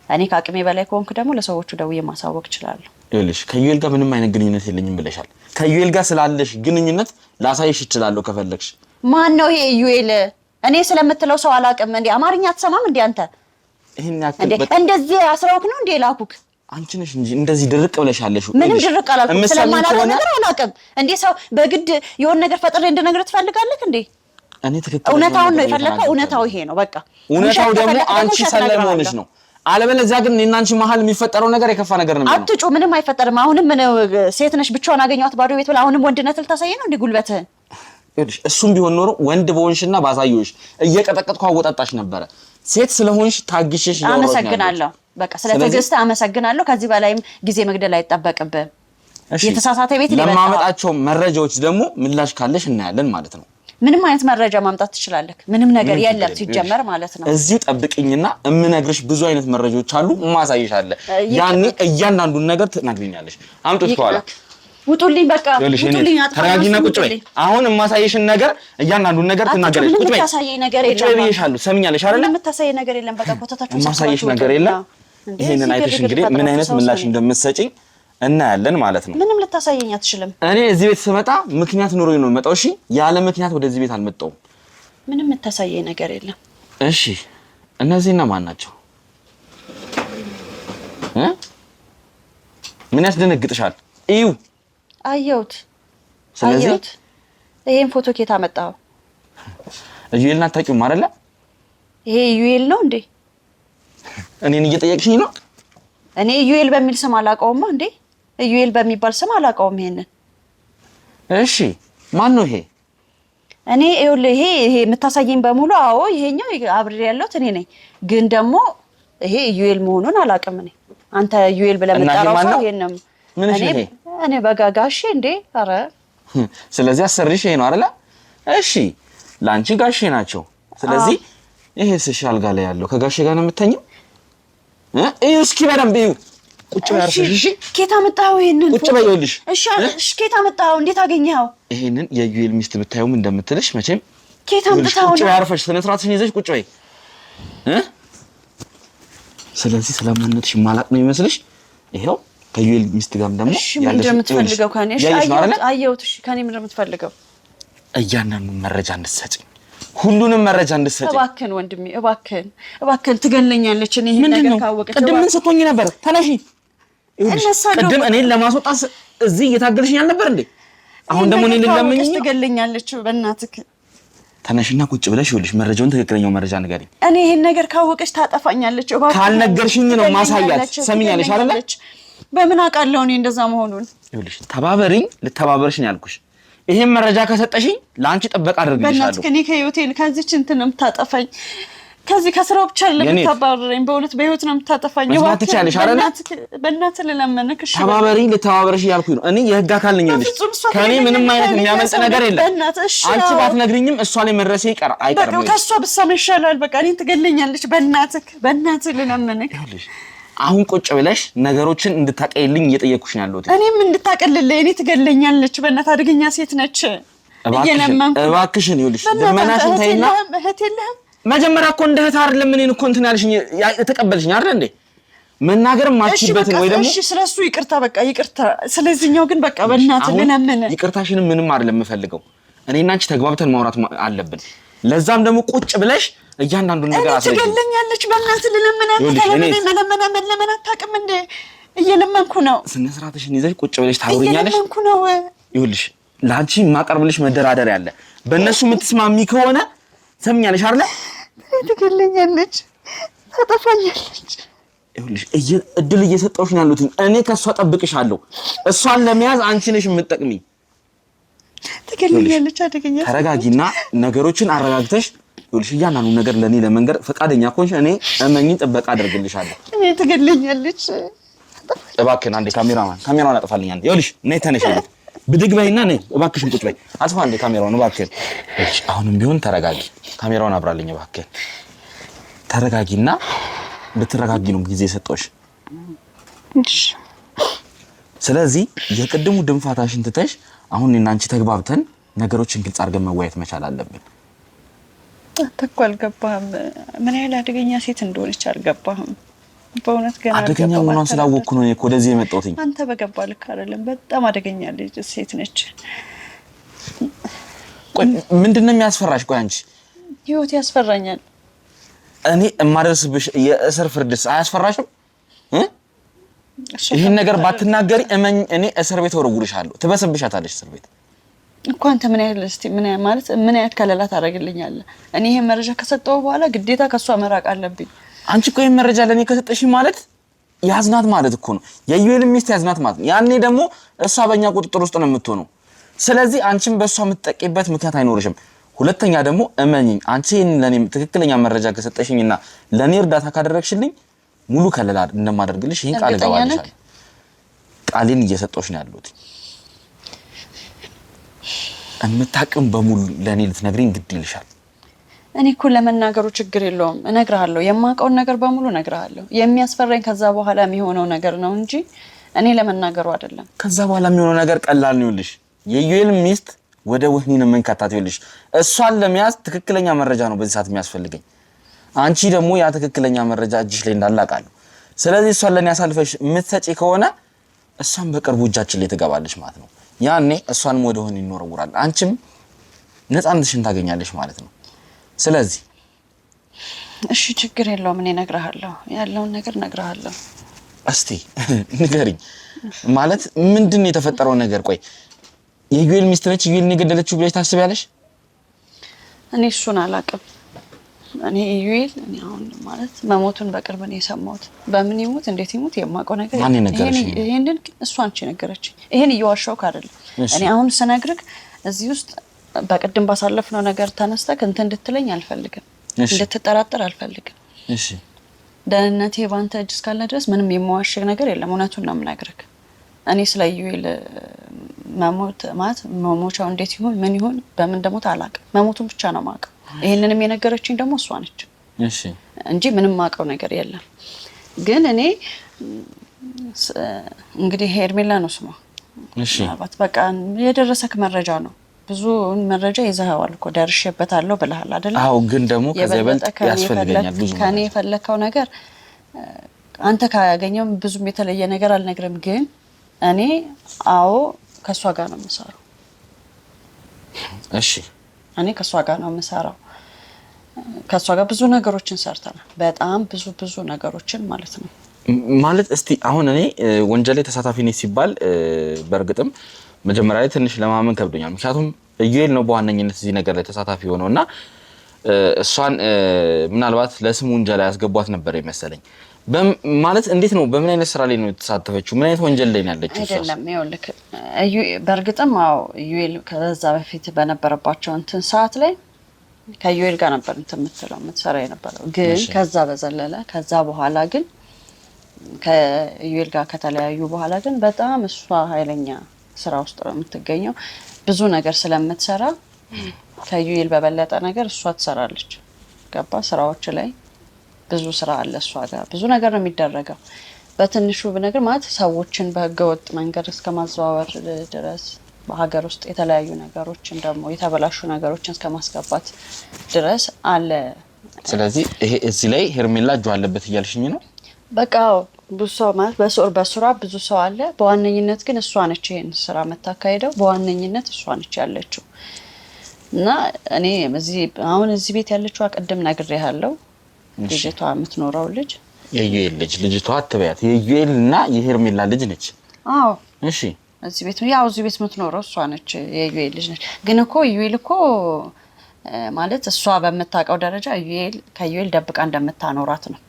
እኔ ከአቅሜ በላይ ከሆንኩ ደግሞ ለሰዎቹ ደውዬ ማሳወቅ እችላለሁ። ይኸውልሽ ከዩኤል ጋር ምንም አይነት ግንኙነት የለኝም ብለሻል። ከዩኤል ጋር ስላለሽ ግንኙነት ላሳይሽ እችላለሁ ከፈለግሽ። ማን ነው ይሄ ዩኤል? እኔ ስለምትለው ሰው አላውቅም። እንዴ አማርኛ አትሰማም እንዴ አንተ? ይሄን ያክል እንደዚህ አስራውክ ነው እንዴ ላኩክ? አንቺ ነሽ እንጂ እንደዚህ ድርቅ ብለሻለሽ። ምንም ድርቅ አላልኩም። ስለማላውቅ ነገር አላውቅም። እንዴ ሰው በግድ የሆነ ነገር ፈጥሬ እንደነገር ትፈልጋለህ እንዴ? እኔ ትክክል እውነታውን ነው የፈለከው። እውነታው ይሄ ነው በቃ። እውነታው ደግሞ አንቺ ሰላይ መሆንሽ ነው። አለበለዚያ ግን እኔና አንቺ መሀል የሚፈጠረው ነገር የከፋ ነገር ነው የሚሆነው። አትጩ፣ ምንም አይፈጠርም። አሁንም ሴት ነሽ ብቻዋን አገኘኋት ባዶ ቤት ብላ አሁንም ወንድነት ልታሳይ ነው እንዴ ጉልበትህን? ይኸውልሽ እሱም ቢሆን ኖሮ ወንድ በሆንሽና ባሳየሽ እየቀጠቀጥኩ አወጣጣሽ ነበረ። ሴት ስለሆንሽ ታግሽሽ ነው። አመሰግናለሁ። በቃ ስለተገስተ አመሰግናለሁ። ከዚህ በላይም ጊዜ መግደል አይጠበቅብህም። የተሳሳተ ቤት ለማመጣቸው መረጃዎች ደግሞ ምላሽ ካለሽ እናያለን ማለት ነው። ምንም አይነት መረጃ ማምጣት ትችላለህ። ምንም ነገር የለም ሲጀመር ማለት ነው። እዚሁ ጠብቅኝና እምነግርሽ ብዙ አይነት መረጃዎች አሉ፣ ማሳይሻለሁ። ያኔ እያንዳንዱን ነገር ትነግሪኛለሽ። አምጡት ከኋላ ውጡልኝ። በቃ ውጡልኝ። ተረጋጊና ቁጭ በይ። አሁን የማሳይሽን ነገር እያንዳንዱን ነገር ትናገሪያለሽ። ቁጭ በይ። የምታሳየኝ ነገር የለም። ቁጭ ብዬሻለሁ። ሰምኛለሽ አይደል? የምታሳየኝ ነገር የለም። በቃ ኮተታችሁ የማሳይሽ ነገር የለም። ይሄንን አይተሽ እንግዲህ ምን አይነት ምላሽ እንደምትሰጪኝ እናያለን ማለት ነው። ምንም ልታሳየኝ አትችልም። እኔ እዚህ ቤት ስመጣ ምክንያት ኑሮኝ ነው የመጣው። እሺ፣ ያለ ምክንያት ወደዚህ ቤት አልመጣሁም። ምንም የምታሳየኝ ነገር የለም። እሺ፣ እነዚህና ማን ናቸው? ምን ያስደነግጥሻል? እዩ። አየሁት። ስለዚህ ይሄን ፎቶ ከየት አመጣኸው? ዩኤልን አታውቂውም አይደለ? ይሄ ዩኤል ነው እንዴ? እኔን እየጠየቅሽኝ ነው? እኔ ዩኤል በሚል ስም አላውቀውማ እንዴ? ዩኤል በሚባል ስም አላውቀውም ይሄንን። እሺ ማን ነው ይሄ? እኔ ይሄ የምታሳየኝ በሙሉ አዎ ይሄኛው አብሬ ያለሁት እኔ ነኝ። ግን ደግሞ ይሄ ዩኤል መሆኑን አላውቅም እኔ። አንተ ዩኤል ብለህ የምትጠራው ሰው ይሄንም እኔ በጋጋሽ እንዴ? ኧረ ስለዚህ አሰርሽ ይሄ ነው አይደለ? እሺ ላንቺ ጋሼ ናቸው። ስለዚህ ይሄ ስሽ አልጋ ላይ ያለው ከጋሼ ጋር ነው የምተኘው እዩ እስኪ በደንብ እዩ ቁጭ በይ አርፈሽ እሺ ኬታ መጣው ይሄንን ቁጭ በይ ይኸውልሽ እሺ ኬታ መጣው እንዴት አገኘኸው ይሄንን የዩኤል ሚስት ብታዩም እንደምትልሽ መቼም ኬታ መጣው ቁጭ በይ አርፈሽ ስነ ስርዓትሽን ይዘሽ ቁጭ በይ ስለዚህ ስለማንነትሽ ማላቅ ነው የሚመስልሽ ይሄው ከዩኤል ሚስት ጋርም ደግሞ ያለሽ እንደምትፈልገው ካኔ እሺ አየሁት እሺ ካኔ ምንድነው የምትፈልገው እያንዳንዱን መረጃ እንድትሰጪኝ ሁሉንም መረጃ እንድትሰጪኝ እባክህን ወንድሜ እባክህን ትገለኛለች እኔ ይሄን ነገር ካወቀች ቅድም ምን ስትሆኚ ነበር ተነሺ ቅድም እኔን ለማስወጣት እዚህ እየታገልሽኝ አልነበር እንዴ አሁን ደግሞ እኔን ልለምኝ ትገለኛለች በእናትህ ተነሽና ቁጭ ብለሽ ይኸውልሽ መረጃውን ትክክለኛው መረጃ ንገሪኝ እኔ ይሄን ነገር ካወቀች ታጠፋኛለች እባክህ ካልነገርሽኝ ነው ማሳያት ሰሚኛለሽ አይደል በምን አውቃለሁ እኔ እንደዛ መሆኑን ይኸውልሽ ተባበሪኝ ልተባበርሽ ነው ያልኩሽ ይሄን መረጃ ከሰጠሽኝ ላንቺ ጥበቃ አድርግልሻለሁ በእናትህ ከኔ ከሆቴል ከዚች እንትን ነው የምታጠፋኝ ከዚህ ከስራው ብቻ ለምታባረረኝ በእውነት በህይወት ነው የምታጠፋኝ ወጣት ትቻለሽ አይደል በእናትህ ልለምንክ እሺ ተባበሪኝ ልተባበርሽ ያልኩኝ ነው እኔ የህግ አካል ነኝ ይኸውልሽ ከኔ ምንም አይነት የሚያመልጥ ነገር የለም በእናትህ እሺ አንቺ ባትነግሪኝም እሷ ላይ መድረሴ አይቀርም በቃ ከሷ ብትሰማ ይሻላል በቃ እኔን ትገለኛለች በእናትህ ልለምንክ ይኸውልሽ አሁን ቁጭ ብለሽ ነገሮችን እንድታቀይልኝ እየጠየኩሽ ነው ያለሁት እኔም እንድታቀልልኝ እኔ ትገለኛለች በእናትህ አደገኛ ሴት ነች እባክሽን ይኸውልሽ ለመናሽን ታይና እህት የለህም መጀመሪያ እኮ እንደ እህት አይደለም እኔን እኮ እንትን ያልሽኝ ተቀበልሽኝ አይደል እንዴ መናገር ማችበትን ወይ ደግሞ እሺ ስለሱ ይቅርታ በቃ ይቅርታ ስለዚህኛው ግን በቃ በእናትህ ለምን ይቅርታሽንም ምንም አይደለም የምፈልገው እኔና አንቺ ተግባብተን ማውራት አለብን ለዛም ደግሞ ቁጭ ብለሽ እያንዳንዱን ነገር አስረጅኝ ትገለኛለች በእናትህ ለምን አታውቅም እንዴ እየለመንኩ ነው ስነ ስርዓትሽን ይዘሽ ቁጭ ብለሽ ታውሪኛለሽ እየለመንኩ ነው ይኸውልሽ ላንቺ ማቀርብልሽ መደራደር ያለ በእነሱ የምትስማሚ ከሆነ ሰምኛለሽ አይደል ትገለኛለች ታጠፋኛለች ይኸውልሽ እድል እየሰጠሁሽ ነው ያሉት እኔ ከሷ ጠብቅሻለሁ እሷን ለመያዝ አንቺ ነሽ የምትጠቅሚ ትገለኛለች አደገኛ ተረጋጊና ነገሮችን አረጋግተሽ ይኸውልሽ እያንዳንዱ ነገር ለኔ ለመንገር ፈቃደኛ ከሆንሽ እኔ እመኚኝ ጥበቃ አደርግልሻለሁ እኔ ትገለኛለች እባክህን አንዴ ካሜራውን አጥፋልኝ አንዴ ይኸውልሽ ነይ ተነሽ ብድግ በይና ነይ እባክሽን ቁጭ በይ አጥፋ አንዴ ካሜራውን እባክህን እሺ አሁንም ቢሆን ተረጋጊ ካሜራውን አብራልኝ እባክህን ተረጋጊና ብትረጋጊ ነው ጊዜ ሰጠሽ እሺ ስለዚህ የቅድሙ ድንፋታሽን ትተሽ አሁን እኔና አንቺ ተግባብተን ነገሮችን ግልጽ አድርገን መወያየት መቻል አለብን አትኳል አልገባህም ምን ያህል አደገኛ ሴት እንደሆነች አልገባህም በእውነት ገና አደገኛ ሆኗን ስላወቅኩ ነው እኮ ወደዚህ የመጣሁት አንተ በገባ ልክ አይደለም በጣም አደገኛ ልጅ ሴት ነች ቆይ ምንድነው የሚያስፈራሽ ቆይ አንቺ ህይወት ያስፈራኛል እኔ እማደርስብሽ የእስር ፍርድስ አያስፈራሽም ይሄን ነገር ባትናገሪ እኔ እስር ቤት ወርጉርሻለሁ ትበሰብሻታለሽ እስር ቤት እኮ አንተ ምን ያህል ከለላ ታደርግልኛለህ እኔ ይሄን መረጃ ከሰጠው በኋላ ግዴታ ከሷ መራቅ አለብኝ አንቺ እኮ ይሄን መረጃ ለኔ ከሰጠሽ ማለት ያዝናት ማለት እኮ ነው የዩኤል ሚስት ያዝናት ማለት ያኔ ደግሞ እሷ በእኛ ቁጥጥር ውስጥ ነው የምትሆነው ስለዚህ አንቺም በእሷ የምትጠቂበት ምክንያት አይኖርሽም ሁለተኛ ደግሞ እመኚኝ አንቺ ለኔ ትክክለኛ መረጃ ከሰጠሽኝና ለኔ እርዳታ ካደረግሽልኝ ሙሉ ከለላ እንደማደርግልሽ ይሄን ቃል ገባልሻለሁ ቃሌን እየሰጠሁሽ ነው ያለሁት እምታውቂውን በሙሉ ለኔ ልትነግሪኝ ግድ ይልሻል እኔ እኮ ለመናገሩ ችግር የለውም እነግርሃለሁ የማውቀውን ነገር በሙሉ እነግርሃለሁ የሚያስፈራኝ ከዛ በኋላ የሚሆነው ነገር ነው እንጂ እኔ ለመናገሩ አይደለም ከዛ በኋላ የሚሆነው ነገር ቀላል ነው ይልሽ የዩኤል ሚስት ወደ ወህኒ ነው መንካታት ይልሽ እሷን ለመያዝ ትክክለኛ መረጃ ነው በዚህ ሰዓት የሚያስፈልገኝ አንቺ ደግሞ ያ ትክክለኛ መረጃ እጅሽ ላይ እንዳላቃለሁ ስለዚህ እሷን ለኔ ያሳልፈሽ የምትሰጪ ከሆነ እሷን በቅርቡ እጃችን ላይ ትገባለች ማለት ነው ያኔ እሷንም ወደ ወህኒ እንወረውራለን አንቺም ነፃነትሽን ታገኛለሽ ማለት ነው ስለዚህ እሺ ችግር የለውም እኔ እነግርሃለሁ ያለውን ነገር እነግርሃለሁ እስቲ ንገሪኝ ማለት ምንድነው የተፈጠረው ነገር ቆይ የዩኤል ሚስት ነች ዩኤልን የገደለችው ብለሽ ታስቢያለሽ እኔ እሱን አላውቅም እኔ ዩኤል እኔ አሁን ማለት መሞቱን በቅርብ ነው የሰማሁት በምን ይሞት እንዴት ይሞት የማውቀው ነገር ይሄንን እሷ አንቺ ነገረችኝ ይሄን እየዋሻውክ አይደለም እኔ አሁን ስነግርክ እዚህ ውስጥ በቀደም ባሳለፍነው ነገር ተነስተክ እንትን እንድትለኝ አልፈልግም እንድትጠራጠር አልፈልግም እሺ ደህንነቴ ባንተ እጅ እስካለ ድረስ ምንም የማዋሸግ ነገር የለም እውነቱን ነው የምነግርክ እኔ ስለ ዩኤል መሞት ማለት መሞቻው እንዴት ይሁን ምን ይሁን በምን ደሞት አላውቅም መሞቱን ብቻ ነው የማውቀው ይሄንንም የነገረችኝ ደግሞ እሷ ነች እሺ እንጂ ምንም ማቀው ነገር የለም ግን እኔ እንግዲህ ሄርሜላ ነው ስሟ እሺ አባት በቃ የደረሰክ መረጃ ነው ብዙ መረጃ ይዘሃዋል እኮ ደርሼበታለሁ ብለሃል አይደል አው ግን ደግሞ ከዚህ በልጥ ያስፈልገኛል ብዙ ከኔ የፈለከው ነገር አንተ ካያገኘው ብዙም የተለየ ነገር አልነግርም ግን እኔ አዎ ከሷ ጋር ነው የምሰራው እሺ እኔ ከሷ ጋር ነው የምሰራው ከሷ ጋር ብዙ ነገሮችን ሰርተናል በጣም ብዙ ነገሮችን ማለት ነው ማለት እስቲ አሁን እኔ ወንጀል ላይ ተሳታፊ ነኝ ሲባል በርግጥም መጀመሪያ ላይ ትንሽ ለማመን ከብዶኛል ምክንያቱም ኢዩኤል ነው በዋነኝነት እዚህ ነገር ላይ ተሳታፊ ሆነውና እሷን ምናልባት ለስሙ ወንጀል ያስገቧት ነበር ይመስለኝ ማለት እንዴት ነው በምን አይነት ስራ ላይ ነው የተሳተፈችው ምን አይነት ወንጀል ላይ ነው ያለችው አይደለም ይኸውልህ በርግጥም አዎ ኢዩኤል ከዛ በፊት በነበረባቸው እንትን ሰዓት ላይ ከኢዩኤል ጋር ነበር የምትሰራ የነበረው ግን ከዛ በዘለለ ከዛ በኋላ ግን ከኢዩኤል ጋር ከተለያዩ በኋላ ግን በጣም እሷ ኃይለኛ ስራ ውስጥ ነው የምትገኘው ብዙ ነገር ስለምትሰራ ከኢዩኤል በበለጠ ነገር እሷ ትሰራለች ገባ ስራዎች ላይ ብዙ ስራ አለ እሷ ጋር ብዙ ነገር ነው የሚደረገው በትንሹ ነገር ማለት ሰዎችን በህገወጥ መንገድ እስከማዘዋወር ድረስ በሀገር ውስጥ የተለያዩ ነገሮችን ደግሞ የተበላሹ ነገሮችን እስከማስገባት ድረስ አለ ስለዚህ ይሄ እዚህ ላይ ሄርሜላ እጁ አለበት እያልሽኝ ነው በቃ ብዙ ሰው ማለት በስራ ብዙ ሰው አለ በዋነኝነት ግን እሷ ነች ይሄን ስራ መታካይደው በዋነኝነት እሷ ነች ያለችው እና እኔ አሁን እዚህ ቤት ያለችው አቀድም ነግሬሃለሁ ልጅቷ የምትኖረው ልጅ የዩኤል ልጅ ልጅቷ አትበያት የዩኤል እና የሄርሜላ ልጅ ነች አዎ እሺ እዚህ ቤት የምትኖረው እሷ ነች የዩኤል ልጅ ነች ግን እኮ ዩኤል እኮ ማለት እሷ በመታቀው ደረጃ ከዩኤል ደብቃ እንደምታኖራት ነው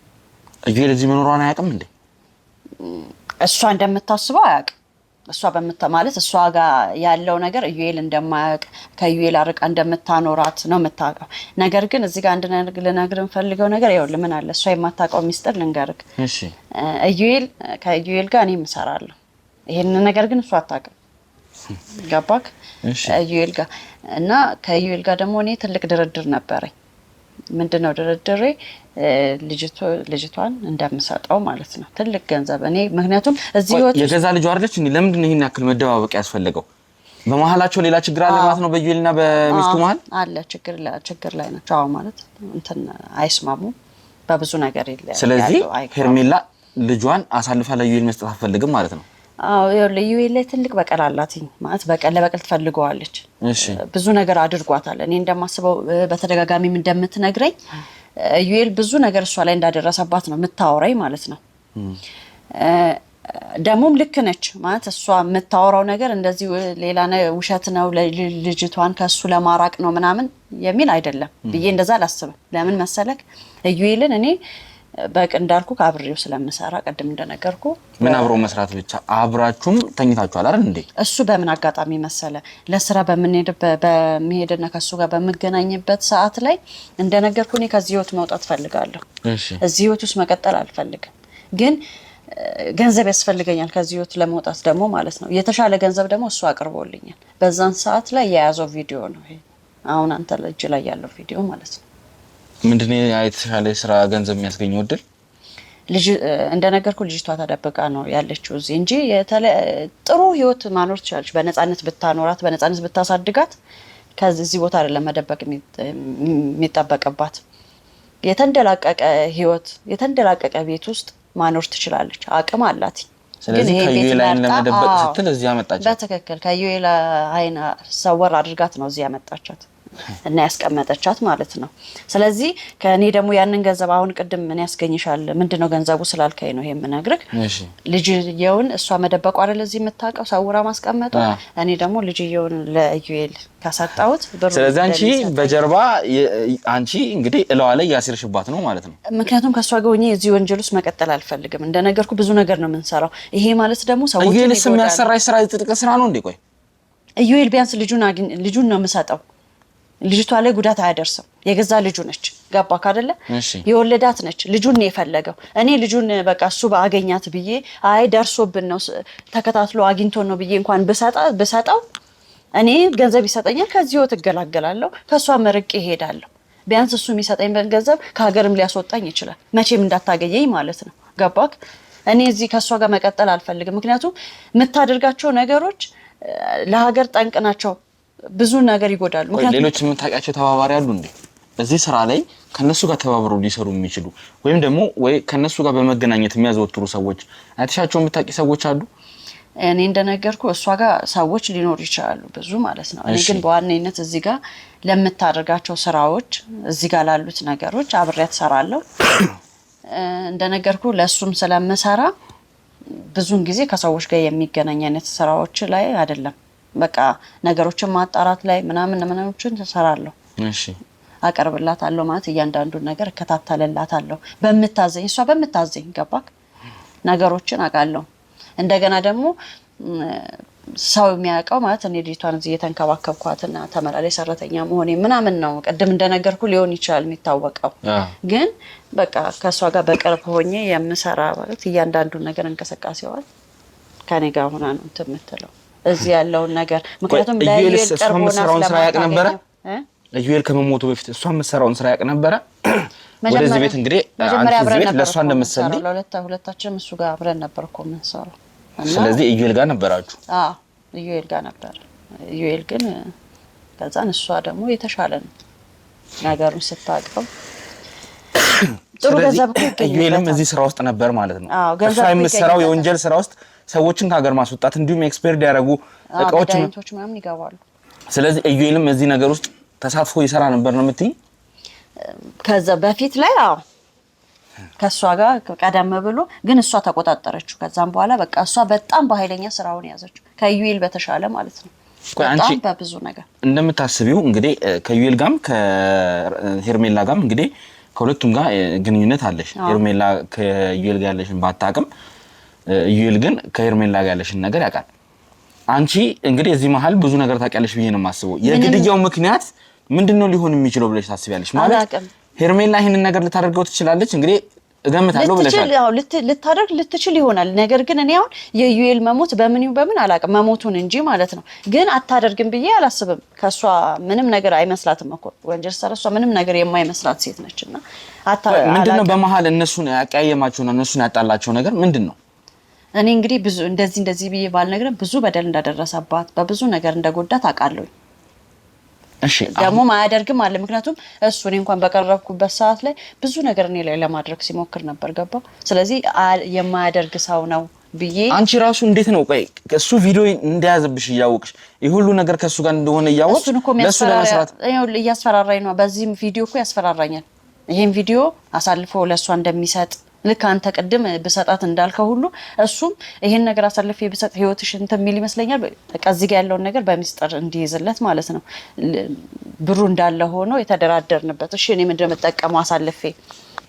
ዩኤል እዚህ መኖሯን አያውቅም እንዴ እሷ እንደምታስበው አያውቅም እሷ ማለት እሷ ጋር ያለው ነገር ዩኤል እንደማያውቅ ከዩኤል አርቃ እንደምታኖራት ነው የምታውቀው ነገር ግን እዚህ ጋር አንድ ነገር ልነግርህ ፈልገው ነገር ይኸውልህ ምን አለ እሷ የማታውቀው ሚስጥር ልንገርህ እሺ ከዩኤል ጋር እኔ እሰራለሁ ይሄን ነገር ግን እሷ አታውቅም ገባክ እሺ ዩኤል ጋር እና ከዩኤል ጋር ደግሞ እኔ ትልቅ ድርድር ነበረኝ ምንድነው ድርድሬ ልጅቷን እንደምሰጠው ማለት ነው ትልቅ ገንዘብ እኔ ምክንያቱም እዚህ ወጥ የገዛ ልጅ አይደለች እንዴ ለምንድን ነው ይሄን ያክል መደባበቅ ያስፈልገው በመሐላቸው ሌላ ችግር አለ ማለት ነው በዩኤልና በሚስቱ መሐል አለ ችግር ላይ ናቸው አዎ ማለት እንትን አይስማሙ በብዙ ነገር ይላል ስለዚህ ሄርሜላ ልጇን አሳልፋ ለዩኤል መስጠት አትፈልግም ማለት ነው አዎ ዩኤል ላይ ትልቅ በቀል አላትኝ ማለት ለበቀል ትፈልገዋለች እሺ ብዙ ነገር አድርጓታል እኔ እንደማስበው በተደጋጋሚም እንደምትነግረኝ ዩኤል ብዙ ነገር እሷ ላይ እንዳደረሰባት ነው የምታወራኝ ማለት ነው ደሞም ልክ ነች ማለት እሷ የምታወራው ነገር እንደዚህ ሌላ ውሸት ነው ልጅቷን ከሱ ለማራቅ ነው ምናምን የሚል አይደለም ብዬ እንደዛ አላስብም ለምን መሰለክ ዩኤልን እኔ በቅ እንዳልኩ አብሬው ስለምሰራ ቀድም እንደነገርኩ ምን አብሮ መስራት ብቻ አብራችሁም ተኝታችኋል አይደል እንዴ እሱ በምን አጋጣሚ መሰለ ለስራ በመሄድና ከሱ ጋር በመገናኘበት ሰዓት ላይ እንደነገርኩ እኔ ከዚህ ህይወት መውጣት ፈልጋለሁ እሺ እዚህ ህይወት ውስጥ መቀጠል አልፈልግም ግን ገንዘብ ያስፈልገኛል ከዚህ ህይወት ለመውጣት ደግሞ ማለት ነው የተሻለ ገንዘብ ደግሞ እሱ አቅርቦልኛል በዛን ሰዓት ላይ የያዘው ቪዲዮ ነው ይሄ አሁን አንተ እጅ ላይ ያለው ቪዲዮ ማለት ነው ምንድነው የተሻለ ስራ ገንዘብ የሚያስገኘው እድል ልጅ እንደነገርኩ ልጅቷ ተደብቃ ነው ያለችው እዚህ እንጂ ጥሩ ህይወት ማኖር ትችላለች በነፃነት ብታኖራት በነፃነት ብታሳድጋት ከዚህ ቦታ አይደለም መደበቅ የሚጠበቅባት የተንደላቀቀ ህይወት የተንደላቀቀ ቤት ውስጥ ማኖር ትችላለች አቅም አላት ስለዚህ ከዩኤል አይን ለመደበቅ ስትል እዚህ ያመጣቻት በትክክል ከዩኤል አይን ሰወር አድርጋት ነው እዚህ ያመጣቻት እና ያስቀመጠቻት ማለት ነው ስለዚህ ከኔ ደግሞ ያንን ገንዘብ አሁን ቅድም ምን ያስገኝሻል ምንድነው ገንዘቡ ስላልከኝ ነው የምነግርህ እሺ ልጅየውን እሷ መደበቁ አይደል እዚህ የምታውቀው ሰውራ ማስቀመጧ እኔ ደግሞ ልጅየውን ለዩኤል ካሳጣሁት ስለዚህ አንቺ በጀርባ አንቺ እንግዲህ እለዋ ላይ ያሲርሽባት ነው ማለት ነው ምክንያቱም ከሷ ጋር ሆኜ እዚህ ወንጀል ውስጥ መቀጠል አልፈልግም እንደነገርኩ ብዙ ነገር ነው የምንሰራው ይሄ ማለት ደግሞ ሰዎች ዩኤል የሚያሰራሽ ስራ ጥጥቅ ስራ ነው እንዴ ቆይ ዩኤል ቢያንስ ልጁን ነው የምሰጠው ልጅቷ ላይ ጉዳት አያደርስም የገዛ ልጁ ነች ገባክ አይደለ የወለዳት ነች ልጁን ነው የፈለገው እኔ ልጁን በቃ እሱ ባገኛት ብዬ አይ ደርሶብን ነው ተከታትሎ አግኝቶ ነው ብዬ እንኳን በሰጣው እኔ ገንዘብ ይሰጠኛል ከዚህ ወጥ እገላገላለሁ ከሷ መርቄ እሄዳለሁ ቢያንስ እሱ የሚሰጠኝ ገንዘብ ከሀገርም ሊያስወጣኝ ይችላል። መቼም እንዳታገኘኝ ማለት ነው። ገባክ? እኔ እዚህ ከሷ ጋር መቀጠል አልፈልግም። ምክንያቱም የምታደርጋቸው ነገሮች ለሀገር ጠንቅ ናቸው። ብዙ ነገር ይጎዳሉ። ምክንያቱም ሌሎች የምታውቂያቸው ተባባሪ አሉ እንዴ እዚህ ስራ ላይ ከነሱ ጋር ተባብረው ሊሰሩ የሚችሉ ወይም ደግሞ ወይ ከነሱ ጋር በመገናኘት የሚያዘወትሩ ሰዎች አይተሻቸው የምታውቂ ሰዎች አሉ? እኔ እንደነገርኩ እሷ ጋር ሰዎች ሊኖሩ ይችላሉ ብዙ ማለት ነው። እኔ ግን በዋነኝነት እዚህ ጋር ለምታደርጋቸው ስራዎች እዚህ ጋር ላሉት ነገሮች አብሬያት እሰራለሁ። እንደነገርኩ ለሱም ስለምሰራ ብዙን ጊዜ ከሰዎች ጋር የሚገናኝ አይነት ስራዎች ላይ አይደለም። በቃ ነገሮችን ማጣራት ላይ ምናምኖችን እሰራለሁ። እሺ አቀርብላታለሁ ማለት እያንዳንዱን ነገር እከታተልላታለሁ በመታዘኝ እሷ በመታዘኝ ገባክ ነገሮችን አውቃለሁ። እንደገና ደግሞ ሰው የሚያውቀው ማለት እኔ ልጅቷን እዚህ የተንከባከብኳትና ተመላላይ ሰራተኛ መሆኔ ምናምን ነው። ቅድም እንደነገርኩ ሊሆን ይችላል የሚታወቀው። ግን በቃ ከሷ ጋር በቅርብ ሆኜ የምሰራ ማለት እያንዳንዱን ነገር እንቅስቃሴዋል ከኔ ጋር ሆና ነው የምትለው እዚህ ያለውን ነገር። ምክንያቱም ለዩኤል ስራውን ስራ ያውቅ ነበረ። ለዩኤል ከመሞቱ በፊት እሷ የምትሰራውን ስራ ያውቅ ነበረ። ወደዚህ ቤት እንግዲህ አንቺ እዚህ ቤት ለእሷ እንደምትሰልይ ሁለታችንም እሱ ጋር አብረን ነበር እኮ የምንሰራው። ስለዚህ ዩኤል ጋር ነበራችሁ? አዎ ዩኤል ጋር ነበር። ዩኤል ግን ከዛን እሷ ደግሞ የተሻለ ነው ነገሩን ስታውቀው ጥሩ ገንዘብ እኮ ይገኛል። ዩኤልም እዚህ ስራ ውስጥ ነበር ማለት ነው። እሷ የምትሰራው የወንጀል ስራ ውስጥ ሰዎችን ከሀገር ማስወጣት እንዲሁም ኤክስፐርድ ያደረጉ እቃዎች ምናምን ይገባሉ። ስለዚህ ዩኤልም እዚህ ነገር ውስጥ ተሳትፎ ይሰራ ነበር ነው የምትይኝ? ከዛ በፊት ላይ አዎ ከሷ ጋር ቀደም ብሎ ግን እሷ ተቆጣጠረችው። ከዛም በኋላ በቃ እሷ በጣም በኃይለኛ ስራውን ያዘችው ከዩኤል በተሻለ ማለት ነው። በጣም በብዙ ነገር እንደምታስቢው እንግዲህ ከዩኤል ጋርም ከሄርሜላ ጋርም እንግዲህ ከሁለቱም ጋር ግንኙነት አለሽ። ሄርሜላ ከዩኤል ጋር ያለሽን ባታውቅም ዩኤል ግን ከሄርሜላ ጋር ያለሽን ነገር ያውቃል። አንቺ እንግዲህ እዚህ መሀል ብዙ ነገር ታውቂያለሽ ብዬ ነው የማስበው። የግድያው ምክንያት ምንድነው ሊሆን የሚችለው ብለሽ ታስቢያለሽ? ማለት ሄርሜላ ይሄንን ነገር ልታደርገው ትችላለች እንግዲህ እገምታለሁ ብለሻል። ልታደርግ ልትችል ይሆናል። ነገር ግን እኔ አሁን የዩኤል መሞት በምን አላውቅም መሞቱን እንጂ ማለት ነው። ግን አታደርግም ብዬ አላስብም። ከሷ ምንም ነገር አይመስላትም እኮ ወንጀል ሰራሷ ምንም ነገር የማይመስላት ሴት ነችና ምንድነው በመሀል እነሱን ያቀያየማቸውና እነሱን ያጣላቸው ነገር ምንድነው? እኔ እንግዲህ ብዙ እንደዚህ ብዬ ባልነግርም ብዙ በደል እንዳደረሰባት በብዙ ነገር እንደጎዳት አውቃለሁ። እሺ ደግሞ ማያደርግም አለ። ምክንያቱም እሱ እኔ እንኳን በቀረብኩበት ሰዓት ላይ ብዙ ነገር እኔ ላይ ለማድረግ ሲሞክር ነበር ገባ። ስለዚህ የማያደርግ ሰው ነው ብዬ አንቺ ራሱ እንዴት ነው ቆይ እሱ ቪዲዮ እንደያዘብሽ እያወቅሽ ይሁሉ ነገር ከሱ ጋር እንደሆነ እያወቅሽ ለሱ ለመስራት እያስፈራራኝ ነው። በዚህም ቪዲዮ እኮ ያስፈራራኛል። ይሄን ቪዲዮ አሳልፎ ለሷ እንደሚሰጥ ልክ አንተ ቅድም በሰጣት እንዳልከው ሁሉ እሱም ይሄን ነገር አሳልፌ በሰጥ ህይወትሽ እንትን የሚል ይመስለኛል። በቃ እዚህ ጋር ያለውን ነገር በሚስጥር እንዲይዝለት ማለት ነው። ብሩ እንዳለ ሆኖ የተደራደርንበት እሺ እኔ ምንድነው የምጠቀመው አሳልፌ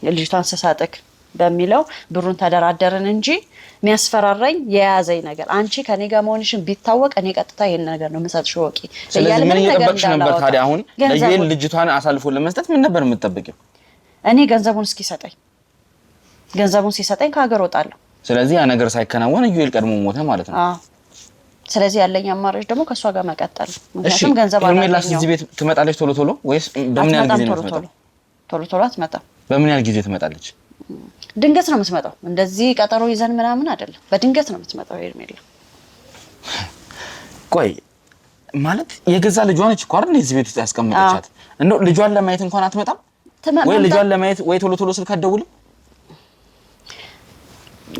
ልጅቷን ስሳጥክ በሚለው ብሩን ተደራደርን እንጂ የሚያስፈራራኝ የያዘኝ ነገር አንቺ ከኔ ጋር መሆንሽን ቢታወቅ እኔ ቀጥታ ይሄን ነገር ነው መሰጥሽ ወቂ። ስለዚህ ምን እየጠበቅሽ ነበር ታዲያ? አሁን ለዩኤል ልጅቷን አሳልፎ ለመስጠት ምን ነበር የምትጠብቂው? እኔ ገንዘቡን እስኪሰጠኝ ገንዘቡን ሲሰጠኝ ከሀገር ወጣለሁ። ስለዚህ ያ ነገር ሳይከናወን ዩኤል ቀድሞ ሞተ ማለት ነው። ስለዚህ ያለኝ አማራጭ ደግሞ ከሷ ጋር መቀጠል። ምክንያቱም ገንዘብ አላገኘው። ሄርሜላ እዚህ ቤት ትመጣለች ቶሎ ወይስ በምን ያህል ጊዜ ነው የምትመጣው? ቶሎ አትመጣም። በምን ያህል ጊዜ ትመጣለች? ድንገት ነው የምትመጣው። እንደዚህ ቀጠሮ ይዘን ምናምን አይደለም። በድንገት ነው የምትመጣው ሄርሜላ። ቆይ ማለት የገዛ ልጇ ነች እኮ አይደል እዚህ ቤት ውስጥ ያስቀመጠቻት። እንደው ልጇን ለማየት እንኳን አትመጣም ወይ? ልጇን ለማየት ወይ ቶሎ ስልክ አትደውልም?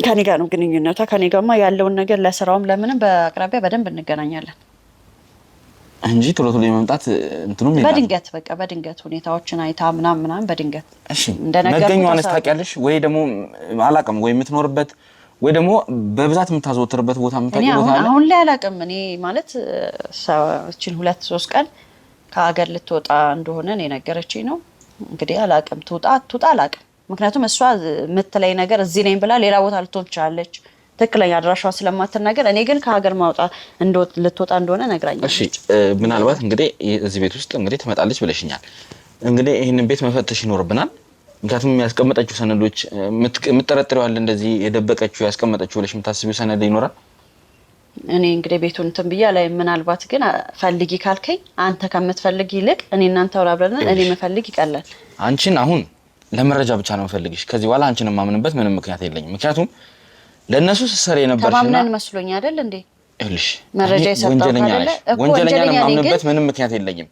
ከኔ ጋር ነው ግንኙነቷ። ከኔ ጋርማ ያለውን ነገር ለስራውም ለምንም በአቅራቢያ በደንብ እንገናኛለን እንጂ ቶሎ የመምጣት እንትኑም ይላል። በድንገት ሁኔታዎችን አይታ ምናምን በድንገት እሺ መገኘዋን ታውቂያለሽ ወይ? ደግሞ አላውቅም ወይ የምትኖርበት ወይ ደግሞ በብዛት የምታዘወትርበት ቦታ የምታውቂው ቦታ አለ? አሁን ላይ አላውቅም። እኔ ማለት ሰዎችን 2-3 ቀን ከሀገር ልትወጣ እንደሆነ ነው የነገረችኝ ነው እንግዲህ። አላውቅም ትውጣ አላውቅም። ምክንያቱም እሷ የምትለኝ ነገር እዚህ ነኝ ብላ ሌላ ቦታ ልትወጣ ትችላለች ትክክለኛ አድራሻዋ ስለማትናገር። እኔ ግን ከሀገር ልትወጣ እንደሆነ ነግራኛለች። እሺ ምናልባት እንግዲህ እዚህ ቤት ውስጥ እንግዲህ ትመጣለች ብለሽኛል። እንግዲህ ይሄንን ቤት መፈተሽ ይኖርብናል። ምክንያቱም ያስቀመጠችው ሰነዶች የምትጠረጥሪው አለ እንደዚህ የደበቀችው ያስቀመጠችው ብለሽ የምታስቢው ሰነድ ይኖራል? እኔ እንግዲህ ቤቱን እንትን ብያ ላይ ምናልባት ግን ፈልጊ ካልከኝ አንተ ከምትፈልጊ ይልቅ እኔ እናንተ አብረን እኔ መፈልግ ይቀላል። አንቺን አሁን ለመረጃ ብቻ ነው ፈልግሽ። ከዚህ በኋላ አንቺን ማምንበት ምንም ምክንያት የለኝም። ምክንያቱም ለነሱ ስሰር የነበርሽና ተማምነን መስሎኝ አይደል እንዴ? እልሽ መረጃ ይሰጣው ካለ ወንጀለኛ ነው ማምንበት ምንም ምክንያት የለኝም።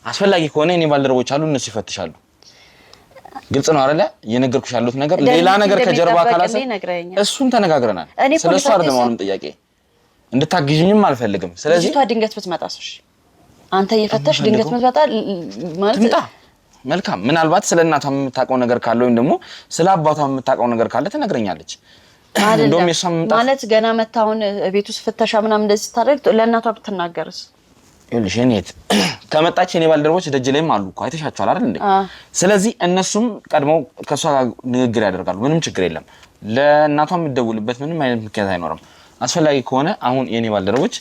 አስፈላጊ ከሆነ እኔ ባልደረቦች አሉ እነሱ ይፈትሻሉ። ግልጽ ነው አይደለ? የነገርኩሽ ያሉት ነገር ሌላ ነገር ከጀርባ ካላሰ እሱን ተነጋግረናል። ስለሱ አይደለም አሁንም ጥያቄ እንድታግዥኝም አልፈልግም። ስለዚህ ልጅቷ ድንገት ብትመጣሽ አንተ እየፈተሽ ድንገት ብትመጣ ማለት መልካም ምናልባት ስለ እናቷ የምታውቀው ነገር ካለ ወይም ደግሞ ስለ አባቷ የምታውቀው ነገር ካለ ትነግረኛለች። እንደውም የሷ ማለት ገና መታውን ቤቱ ፍተሻ ምናምን እንደዚህ ታደርግ ለእናቷ ብትናገርስ? ይኸውልሽ እኔት ከመጣች የኔ ባልደረቦች ደጅ ላይም አሉ እኮ አይተሻቸዋል አይደል እንዴ? ስለዚህ እነሱም ቀድመው ከሷ ጋር ንግግር ያደርጋሉ። ምንም ችግር የለም። ለእናቷ የምትደውልበት ምንም አይነት ምክንያት አይኖርም። አስፈላጊ ከሆነ አሁን የኔ ባልደረቦች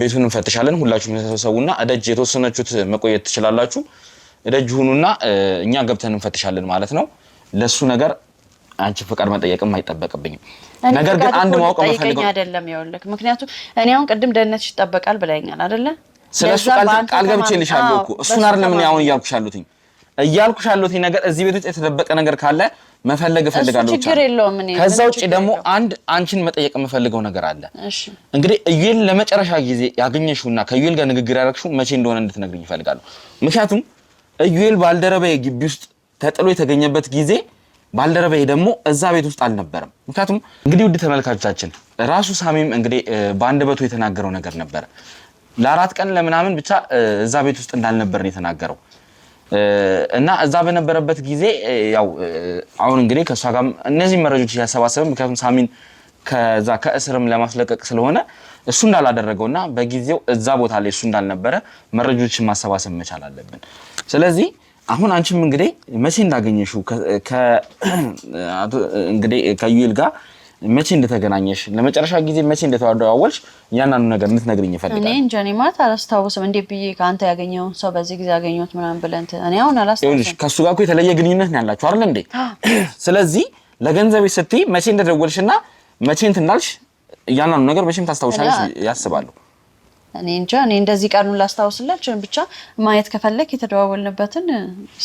ቤቱን እንፈትሻለን። ሁላችሁም ተሰብሰቡና ደጅ የተወሰነችሁት መቆየት ትችላላችሁ። ደጅ ሁኑና እኛ ገብተን እንፈትሻለን ማለት ነው። ለሱ ነገር አንቺ ፈቃድ መጠየቅም አይጠበቅብኝም። ነገር ግን አንድ ማወቅ መፈልገው አይደለም ይኸውልህ፣ ምክንያቱም እኔ አሁን ቅድም ደህንነትሽ ይጠበቃል ብለኛል አይደለ? ስለሱ ቃል ገብቼልሻለሁ እኮ እሱን አይደለም እኔ አሁን እያልኩሽ ያሉትኝ ነገር እዚህ ቤት ውስጥ የተደበቀ ነገር ካለ መፈለግ እፈልጋለሁ ብቻ። ከዛ ውጪ ደግሞ አንቺን መጠየቅ የምፈልገው ነገር አለ። እሺ እንግዲህ እዩኤል ለመጨረሻ ጊዜ ያገኘሽውና ከእዩኤል ጋር ንግግር ያደረግሽው መቼ እንደሆነ እንድትነግሪኝ እፈልጋለሁ። ምክንያቱም እዩኤል ባልደረባዬ ግቢ ውስጥ ተጥሎ የተገኘበት ጊዜ ባልደረባዬ ደግሞ እዛ ቤት ውስጥ አልነበረም። ምክንያቱም እንግዲህ ውድ ተመልካቾቻችን ራሱ ሳሚም እንግዲህ በአንደበቱ የተናገረው ነገር ነበር። ለ4 ቀን ለምናምን ብቻ እዛ ቤት ውስጥ እንዳልነበር ነው የተናገረው እና እዛ በነበረበት ጊዜ ያው አሁን እንግዲህ ከሷ ጋር እነዚህ መረጃዎች ያሰባሰበ ምክንያቱም ሳሚን ከዛ ከእስርም ለማስለቀቅ ስለሆነ እሱ እንዳላደረገውና በጊዜው እዛ ቦታ ላይ እሱ እንዳልነበረ መረጃዎችን ማሰባሰብ መቻል አለብን። ስለዚህ አሁን አንቺም እንግዲህ መቼ እንዳገኘሽው እንግዲህ ከዩኤል ጋር መቼ እንደተገናኘሽ ለመጨረሻ ጊዜ መቼ እንደተዋወልሽ ያንኑ ነገር እንድትነግሪኝ እፈልጋለሁ። እኔ እንጃ እኔ ማለት አላስታውስም። እንዴት ብዬ ካንተ ያገኘው ሰው በዚህ ጊዜ ያገኘሁት ምናምን ብለን እኔ አሁን አላስታውስም። ከሱ ጋር እኮ የተለየ ግንኙነት ነው ያላችሁ አይደል እንዴ? ስለዚህ ለገንዘቤ ስትይ መቼ እንደደወልሽና መቼ እንትናልሽ ያንኑ ነገር መቼም ታስታውሻለሽ ያስባሉ። እኔ እንጃ እኔ እንደዚህ ቀኑን ላስታውስላችሁ ብቻ ማየት ከፈለክ የተደዋወልንበትን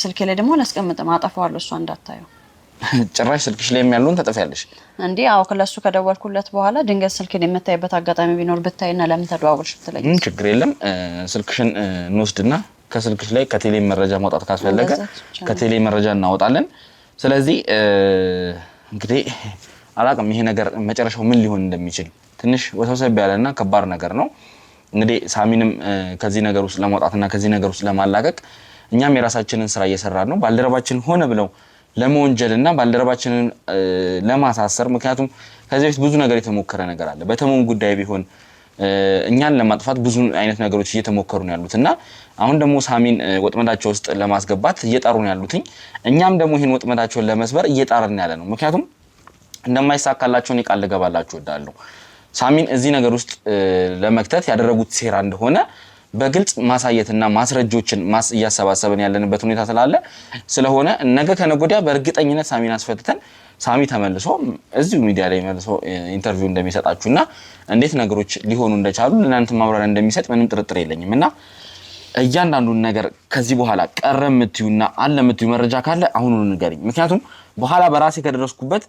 ስልኬ ላይ ደግሞ አላስቀምጥም፣ አጠፋዋለሁ እሷ እንዳታየው። ጭራሽ ስልክሽ ላይ ያለውን ታጠፊያለሽ እንዴ? አዎ ከለሱ ከደወልኩለት በኋላ ድንገት ስልክን የምታይበት አጋጣሚ ቢኖር ብታይና ለምን ተደዋወልሽ ብትለኝ ችግር የለም። ስልክሽን እንወስድና ከስልክሽ ላይ ከቴሌ መረጃ ማውጣት ካስፈለገ ከቴሌ መረጃ እናወጣለን። ስለዚህ እንግዲህ አላቅም ይሄ ነገር መጨረሻው ምን ሊሆን እንደሚችል ትንሽ ወሰብሰብ ያለና ከባድ ነገር ነው። እንግዲህ ሳሚንም ከዚህ ነገር ውስጥ ለማውጣትና ከዚህ ነገር ውስጥ ለማላቀቅ እኛም የራሳችንን ስራ እየሰራን ነው። ባልደረባችን ሆነ ብለው ለመወንጀልና ባልደረባችንን ለማሳሰር ምክንያቱም ከዚህ በፊት ብዙ ነገር የተሞከረ ነገር አለ። በተሞን ጉዳይ ቢሆን እኛን ለማጥፋት ብዙ አይነት ነገሮች እየተሞከሩ ነው ያሉትና አሁን ደግሞ ሳሚን ወጥመዳቸው ውስጥ ለማስገባት እየጣሩ ነው ያሉትኝ። እኛም ደግሞ ይሄን ወጥመዳቸውን ለመስበር እየጣርን ያለ ነው። ምክንያቱም እንደማይሳካላቸው እኔ ቃል ልገባላችሁ እወዳለሁ። ሳሚን እዚህ ነገር ውስጥ ለመክተት ያደረጉት ሴራ እንደሆነ በግልጽ ማሳየትና ማስረጃዎችን እያሰባሰበን ያለንበት ሁኔታ ስላለ ስለሆነ ነገ ከነገ ወዲያ በእርግጠኝነት ሳሚን አስፈትተን ሳሚ ተመልሶ እዚሁ ሚዲያ ላይ መልሶ ኢንተርቪው እንደሚሰጣችሁና እንዴት ነገሮች ሊሆኑ እንደቻሉ ለእናንተ ማብራሪያ እንደሚሰጥ ምንም ጥርጥር የለኝም እና እያንዳንዱን ነገር ከዚህ በኋላ ቀረ የምትዩና አለ የምትዩ መረጃ ካለ አሁኑን ንገሪኝ። ምክንያቱም በኋላ በራሴ ከደረስኩበት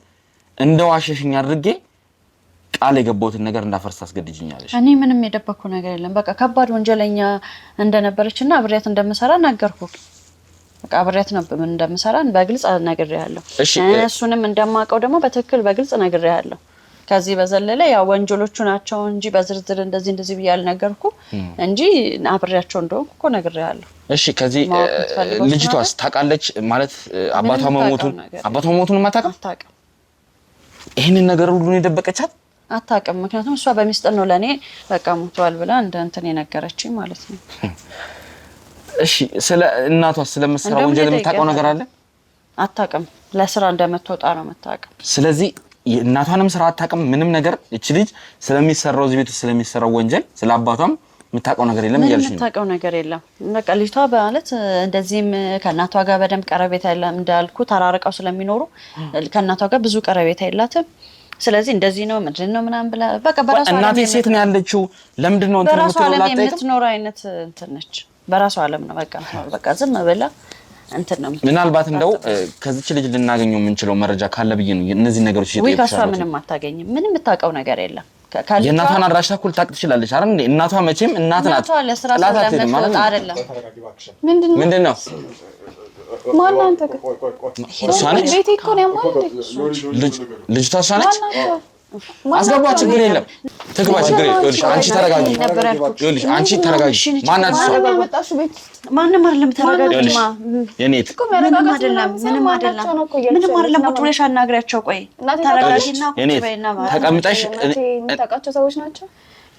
እንደዋሸሽኝ አድርጌ ቃል የገባሁትን ነገር እንዳፈርስ ታስገድጂኛለሽ። እኔ ምንም የደበኩ ነገር የለም። በቃ ከባድ ወንጀለኛ እንደነበረችና አብሬያት እንደምሰራ ነገርኩ። በቃ አብሬያት እንደምሰራ በግልጽ ነግሬያለሁ። እሱንም እንደማውቀው ደግሞ በትክክል በግልጽ ነግሬያለሁ። ከዚህ በዘለለ ያው ወንጀሎቹ ናቸው እንጂ በዝርዝር እንደዚህ ብዬ አልነገርኩ እንጂ አብሬያቸው እንደሆንኩ እኮ ነግሬያለሁ። እሺ ከዚህ ልጅቷስ ታውቃለች ማለት አባቷ መሞቱን አታውቅም? ይሄንን ነገር ሁሉ ነው የደበቀቻት? አታውቅም። ምክንያቱም እሷ በሚስጥር ነው ለኔ በቃ ሞቷል ብላ እንትን የነገረችኝ ማለት ነው። እሺ ስለ እናቷ ስለምትሰራ ወንጀል የምታውቀው ነገር አለ? አታውቅም። ለስራ እንደምትወጣ ነው የምታውቀው። ስለዚህ እናቷንም ስራ አታውቅም ምንም ነገር። እቺ ልጅ ስለሚሰራው እዚህ ቤት ስለሚሰራው ወንጀል ስለ አባቷም የምታውቀው ነገር የለም እያልሽ ነው? የምታውቀው ነገር የለም። በቃ ልጅቷ ማለት እንደዚህም ከእናቷ ጋር በደንብ ቀረቤታ የለም እንዳልኩ ተራርቀው ስለሚኖሩ ከእናቷ ጋር ብዙ ቀረቤታ የላትም። ስለዚህ እንደዚህ ነው ምንድነው ምናምን ብላ በቃ በራሷ እናቴ ሴት ነው ያለችው ለምንድን ነው እንትን በራሷ ዓለም የምትኖረው የምትኖር አይነት እንትን ነች በራሷ ዓለም ነው በቃ ዝም ብላ እንትን ነው ምናልባት እንደው ከዚች ልጅ ልናገኘው የምንችለው መረጃ ካለ ብዬ ነው እነዚህ ነገሮች ወይ ከሷ ምንም አታገኝም ምንም የምታውቀው ነገር የለም የእናቷን አድራሻ እኩል ታውቅ ትችላለች አይደል እንዴ እናቷ መቼም እናት ናት ለስራ ስለምትወጣ አይደለም ምንድነው ማን አንተ እሷ ነች ቤቴ እኮ ነው ማለት ልጅቷ እሷ ነች አስገባ ችግር የለም ትግባ ችግር ይኸውልሽ አንቺ ተረጋጊ ይኸውልሽ አንቺ ተረጋጊ ማናት ማንም አይደለም ተረጋጊማ የኔት ምንም አይደለም ቁጭ ብለሽ አናግሪያቸው ቆይ ተረጋጊና ቁጭ በይና ተቀምጠሽ የምታውቃቸው ሰዎች ናቸው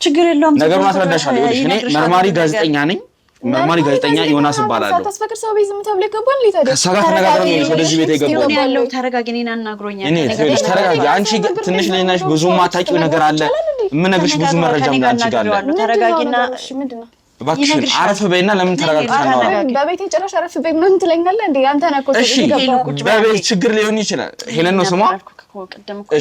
ችግር የለውም ነገሩን አስረዳሻለሁ ይኸውልሽ እኔ መርማሪ ጋዜጠኛ ነኝ መርማሪ ጋዜጠኛ ዮናስ እባላለሁ ታስፈቅር ሰው ቤት ዝም ተብለ ይገባል ሊታደ ከሷ ጋር ተነጋግረን ነው ወደዚህ ቤት የገባው ያለው ተረጋጊ እኔን አናግሮኛል እኔ ተረጋጊ አንቺ ትንሽ ልጅ ነሽ ብዙ ማታውቂው ነገር አለ የምነግርሽ ብዙ መረጃም ጋንቺ ጋር አለ ተረጋጊና ምንድነው እባክሽን አረፍ በይና ለምን ተረጋግተሽ አናወራ በቤቴ ጭራሽ አረፍ በይ ምን ትለኛለህ እንዴ አንተ ነህ እኮ በቤት ችግር ሊሆን ይችላል ሄለን ነው ስሟ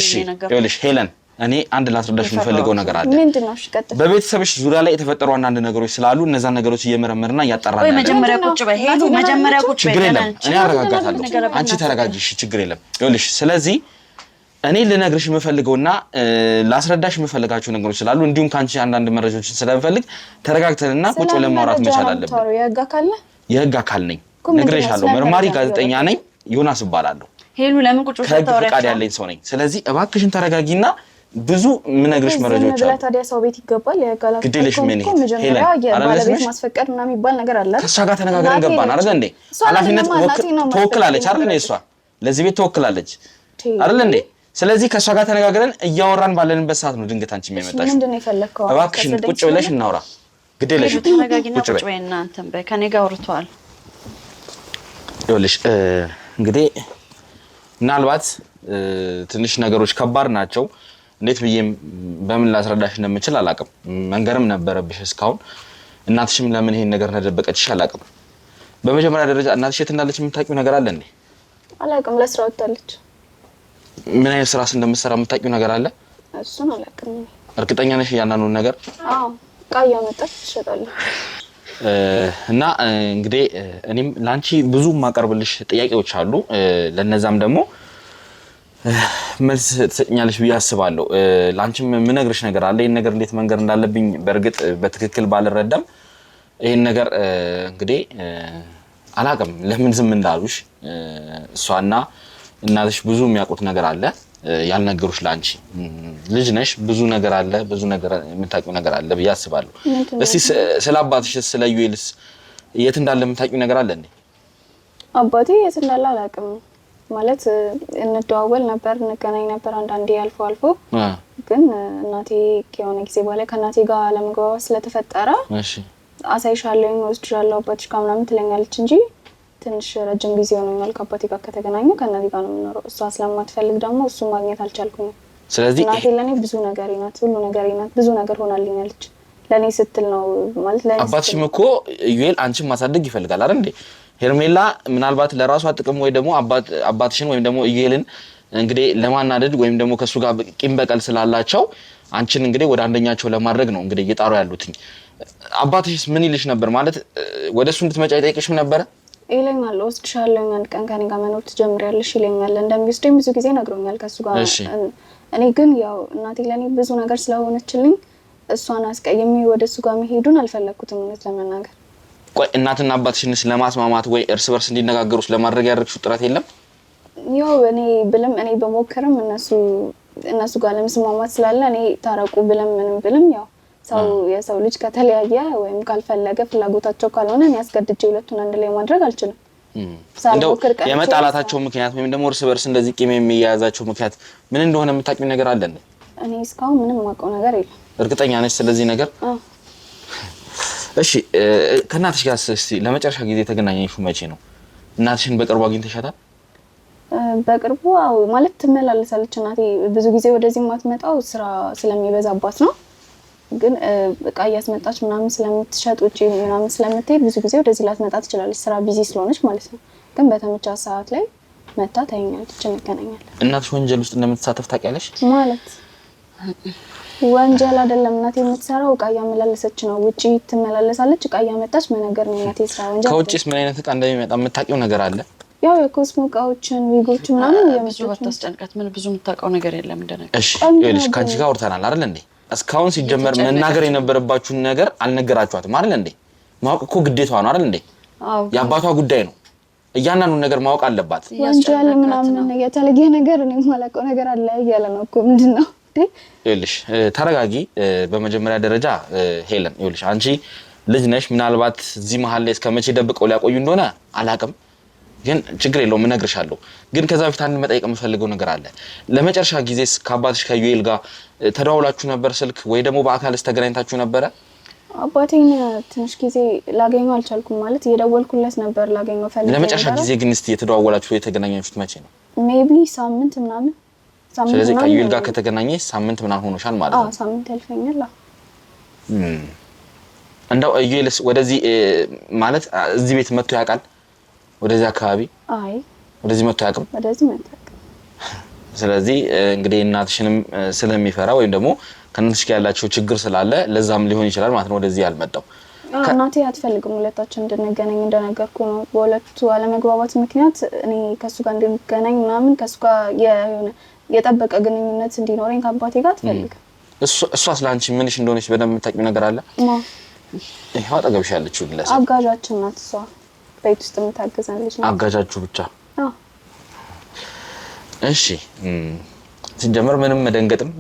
እሺ ይኸውልሽ ሄለን እኔ አንድ ላስረዳሽ የምፈልገው ነገር አለ ምንድነው እሺ ቀጥታ በቤተሰብሽ ዙሪያ ላይ የተፈጠሩ አንዳንድ ነገሮች ስላሉ እነዛን ነገሮች እየመረመርና እያጣራን ወይ መጀመሪያ ቁጭ በይ ሄዱ መጀመሪያ ቁጭ በይ ችግር የለም እኔ አረጋጋታለሁ አንቺ ተረጋጊ እሺ ችግር የለም ይኸውልሽ ስለዚህ እኔ ልነግርሽ የምፈልገውና ላስረዳሽ የምፈልጋቸው ነገሮች ስላሉ እንዲሁም ካንቺ አንዳንድ መረጃዎችን ስለምፈልግ ተረጋግተንና ቁጭ ብለን ማውራት መቻል አለብን የህግ አካል ነኝ ነግሬሻለሁ መርማሪ ጋዜጠኛ ነኝ ዮናስ እባላለሁ ሄሉ ለምን ቁጭ ብለሽ ታወሪያለሽ ፈቃድ ያለኝ ሰው ነኝ ስለዚህ እባክሽን ተረጋጊና ብዙ ምነግርሽ መረጃዎች አሉ ታዲያ ሰው ቤት ይገባል ያጋላክ ግዴለሽ ምን መጀመሪያ የባለቤት ማስፈቀድ ምናምን የሚባል ነገር አለ ከሷ ጋር ተነጋግረን ገባን አይደል እንዴ ኃላፊነት ተወክላለች አይደል እንዴ እሷ ለዚህ ቤት ተወክላለች አይደል እንዴ ስለዚህ ከሷ ጋር ተነጋግረን እያወራን ባለንበት ሰዓት ነው ድንገት አንቺ የሚመጣሽ ምንድነው የፈለከው እባክሽን ቁጭ ብለሽ እናውራ ግዴለሽ ተረጋጊና ቁጭ በይ እናንተም በይ ከኔ ጋር አውርተዋል ይኸውልሽ እንግዲህ ምናልባት ትንሽ ነገሮች ከባድ ናቸው እንዴት ብዬም በምን ላስረዳሽ እንደምችል አላውቅም መንገርም ነበረብሽ እስካሁን እናትሽም ለምን ይሄን ነገር እንደደበቀችሽ አላውቅም በመጀመሪያ ደረጃ እናትሽ የት እንዳለች የምታውቂው ነገር አለ እንዴ አላውቅም ለስራ ወጣለች ምን አይነት ስራስ እንደምትሰራ የምታውቂው ነገር አለ እሱን አላውቅም እርግጠኛ ነሽ ያንኑን ነገር አዎ ቃያ መጣች ትሸጣለች እና እንግዲህ እኔም ላንቺ ብዙ ማቀርብልሽ ጥያቄዎች አሉ ለነዛም ደግሞ መልስ ትሰኛለሽ ብዬ አስባለሁ ላንቺም ምነግርሽ ነገር አለ ይሄን ነገር እንዴት መንገር እንዳለብኝ በእርግጥ በትክክል ባልረዳም ይሄን ነገር እንግዲህ አላውቅም ለምን ዝም እንዳሉሽ እሷና እናትሽ ብዙ የሚያውቁት ነገር አለ ያልነገሩሽ ላንቺ ልጅ ነሽ ብዙ ነገር አለ ብዙ ነገር የምታውቂው ነገር አለ ብዬ አስባለሁ እስቲ ስለ አባትሽ ስለ ዩኤልስ የት እንዳለ የምታውቂው ነገር አለ እንዴ አባቴ የት እንዳለ አላውቅም ማለት እንደዋወል ነበር እንገናኝ ነበር አንዳንዴ አልፎ ግን እናቴ የሆነ ጊዜ በኋላ ከእናቴ ጋር ለመግባባት ስለተፈጠረ እሺ አሳይሻለሁ ወስድሻለሁ አባትሽ ጋር ምናምን ትለኛለች እንጂ ትንሽ ረጅም ጊዜ ሆኖኛል ከአባቴ ጋር ከተገናኘሁ ከእናቴ ጋር ነው የምኖረው እሷ ስለማትፈልግ ደግሞ እሱ ማግኘት አልቻልኩም ስለዚህ እናቴ ለኔ ብዙ ነገር ናት ሁሉ ነገር ናት ብዙ ነገር ሆናልኛለች ለኔ ስትል ነው ማለት ለኔ አባትሽም እኮ ዩኤል አንቺን ማሳደግ ይፈልጋል አይደል እንዴ ሄርሜላ ምናልባት ለራሷ ጥቅም ወይ ደግሞ አባትሽን ወይም ደግሞ ዩኤልን እንግዲህ ለማናደድ ወይም ደግሞ ከሱ ጋር ቂም በቀል ስላላቸው አንቺን እንግዲህ ወደ አንደኛቸው ለማድረግ ነው እንግዲህ እየጣሩ ያሉትኝ አባትሽስ ምን ይልሽ ነበር ማለት ወደሱ እንድትመጪ አይጠይቅሽም ነበር ይለኛል ወስድሻለሁ አንድ ቀን ከኔ ጋር መኖር ትጀምሪያለሽ ይለኛል እንደሚወስደኝ ብዙ ጊዜ ነግሮኛል ከሱ ጋር እኔ ግን ያው እናቴ ለኔ ብዙ ነገር ስለሆነችልኝ እሷን አስቀይሜ ወደሱ ጋር መሄዱን አልፈለኩትም እውነት ለመናገር ቆይ እናትና አባትሽን ለማስማማት ወይ እርስ በርስ እንዲነጋገሩ ለማድረግ ያደረግሽው ጥረት የለም ያው እኔ በሞከርም እነሱ ጋር ለመስማማት ስላለ እኔ ታረቁ ምንም ብለም ያው የሰው ልጅ ከተለያየ ወይም ካልፈለገ ፍላጎታቸው ካልሆነ እኔ አስገድጄ ሁለቱን አንድ ላይ ማድረግ አልችልም እንደው የመጣላታቸው ምክንያት ወይም ደግሞ እርስ በርስ እንደዚህ ቂም የሚያያዛቸው ምክንያት ምን እንደሆነ የምታውቂው ነገር አለ እንዴ እኔ እስካሁን ምንም ማውቀው ነገር የለም እርግጠኛ ነሽ ስለዚህ ነገር እሺ ከእናትሽ ጋር እስቲ ለመጨረሻ ጊዜ የተገናኘሽው መቼ ነው እናትሽን በቅርቡ አግኝተሻታል በቅርቡ አው ማለት ትመላለሳለች እናቴ ብዙ ጊዜ ወደዚህ ማትመጣው ስራ ስለሚበዛባት ነው ግን በቃ ያስመጣች ምናምን ስለምትሸጥ ውጪ ምናምን ስለምትሄድ ብዙ ጊዜ ወደዚህ ላትመጣ ትችላለች ስራ ቢዚ ስለሆነች ማለት ነው ግን በተመቻ ሰዓት ላይ መታ ታይኛለች፣ እንገናኛለን። እናትሽ ወንጀል ውስጥ እንደምትሳተፍ ታውቂያለሽ? ማለት ወንጀል አይደለም እናቴ የምትሰራው እቃ እያመላለሰች ነው። ውጪ ትመላለሳለች፣ እቃ እያመጣች መነገር ነው እናቴ ስራ። ወንጀል ከውጪስ ምን አይነት እቃ እንደሚመጣ የምታውቂው ነገር አለ? ያው የኮስሞ እቃዎችን፣ ዊጎች ምናምን የምትወጣ ታስጨንቃት። ምን ብዙ የምታውቀው ነገር የለም እንደነገር። እሺ ይኸውልሽ ካንቺ ጋር አውርተናል አይደል እንዴ? እስካሁን ሲጀመር መናገር የነበረባችሁን ነገር አልነገራችኋትም አይደል እንዴ? ማወቅ እኮ ግዴታዋ ነው አይደል እንዴ? የአባቷ ጉዳይ ነው። እያንዳንዱን ነገር ማወቅ አለባት። ወንጀል ምናምን የተለየ ነገር ነው የማላውቀው ነገር አለ እያለ ነው እኮ ምንድነው? ይኸውልሽ ተረጋጊ። በመጀመሪያ ደረጃ ሄለን ይኸውልሽ አንቺ ልጅ ነሽ። ምናልባት እዚህ መሀል ላይ እስከመቼ ደብቀው ሊያቆዩ እንደሆነ አላውቅም፣ ግን ችግር የለውም እነግርሻለሁ። ግን ከዛ በፊት አንድ መጠየቅ የምፈልገው ነገር አለ። ለመጨረሻ ጊዜስ ከአባትሽ ከዩኤል ጋር ተደዋውላችሁ ነበር ስልክ ወይ ደግሞ በአካልስ ተገናኝታችሁ ነበረ? አባቴን ትንሽ ጊዜ ላገኘው አልቻልኩም። ማለት እየደወልኩለት ነበር ላገኘው ፈልጌ። ለመጨረሻ ጊዜ ግን እስቲ የተደዋወላችሁ የተገናኛችሁት መቼ ነው? ሜቢ ሳምንት ምናምን። ስለዚህ ከዩኤል ጋር ከተገናኘሽ ሳምንት ምናምን ሆኖሻል ማለት ነው? አዎ ሳምንት ያልፈኛል። እንደው ዩኤልስ ወደዚህ ማለት እዚህ ቤት መጥቶ ያውቃል? ወደዚህ አካባቢ? አይ ወደዚህ መጥቶ ያውቅም? ወደዚህ መጥቶ ያውቃል። ስለዚህ እንግዲህ እናትሽንም ስለሚፈራ ወይም ደግሞ ከእናትሽ ጋር ያላችሁ ችግር ስላለ ለዛም ሊሆን ይችላል ማለት ነው ወደዚህ ያልመጣው። እናቴ አትፈልግም ሁለታችን እንድንገናኝ እንደነገርኩ ነው። በሁለቱ አለመግባባት ምክንያት እኔ ከሱ ጋር እንድንገናኝ ምናምን ከሱ ጋር የጠበቀ ግንኙነት እንዲኖረኝ ከአባቴ ጋር አትፈልግም። እሷ ስለአንቺ ምንሽ እንደሆነች በደንብ የምታውቂው ነገር አለ? ይሄው አጠገብሽ ያለችው ግለሰብ አጋዣችን ናት። እሷ ቤት ውስጥ የምታግዘን ልጅ ናት። አጋዣችሁ ብቻ? እሺ ሲጀመር ምንም መደንገጥም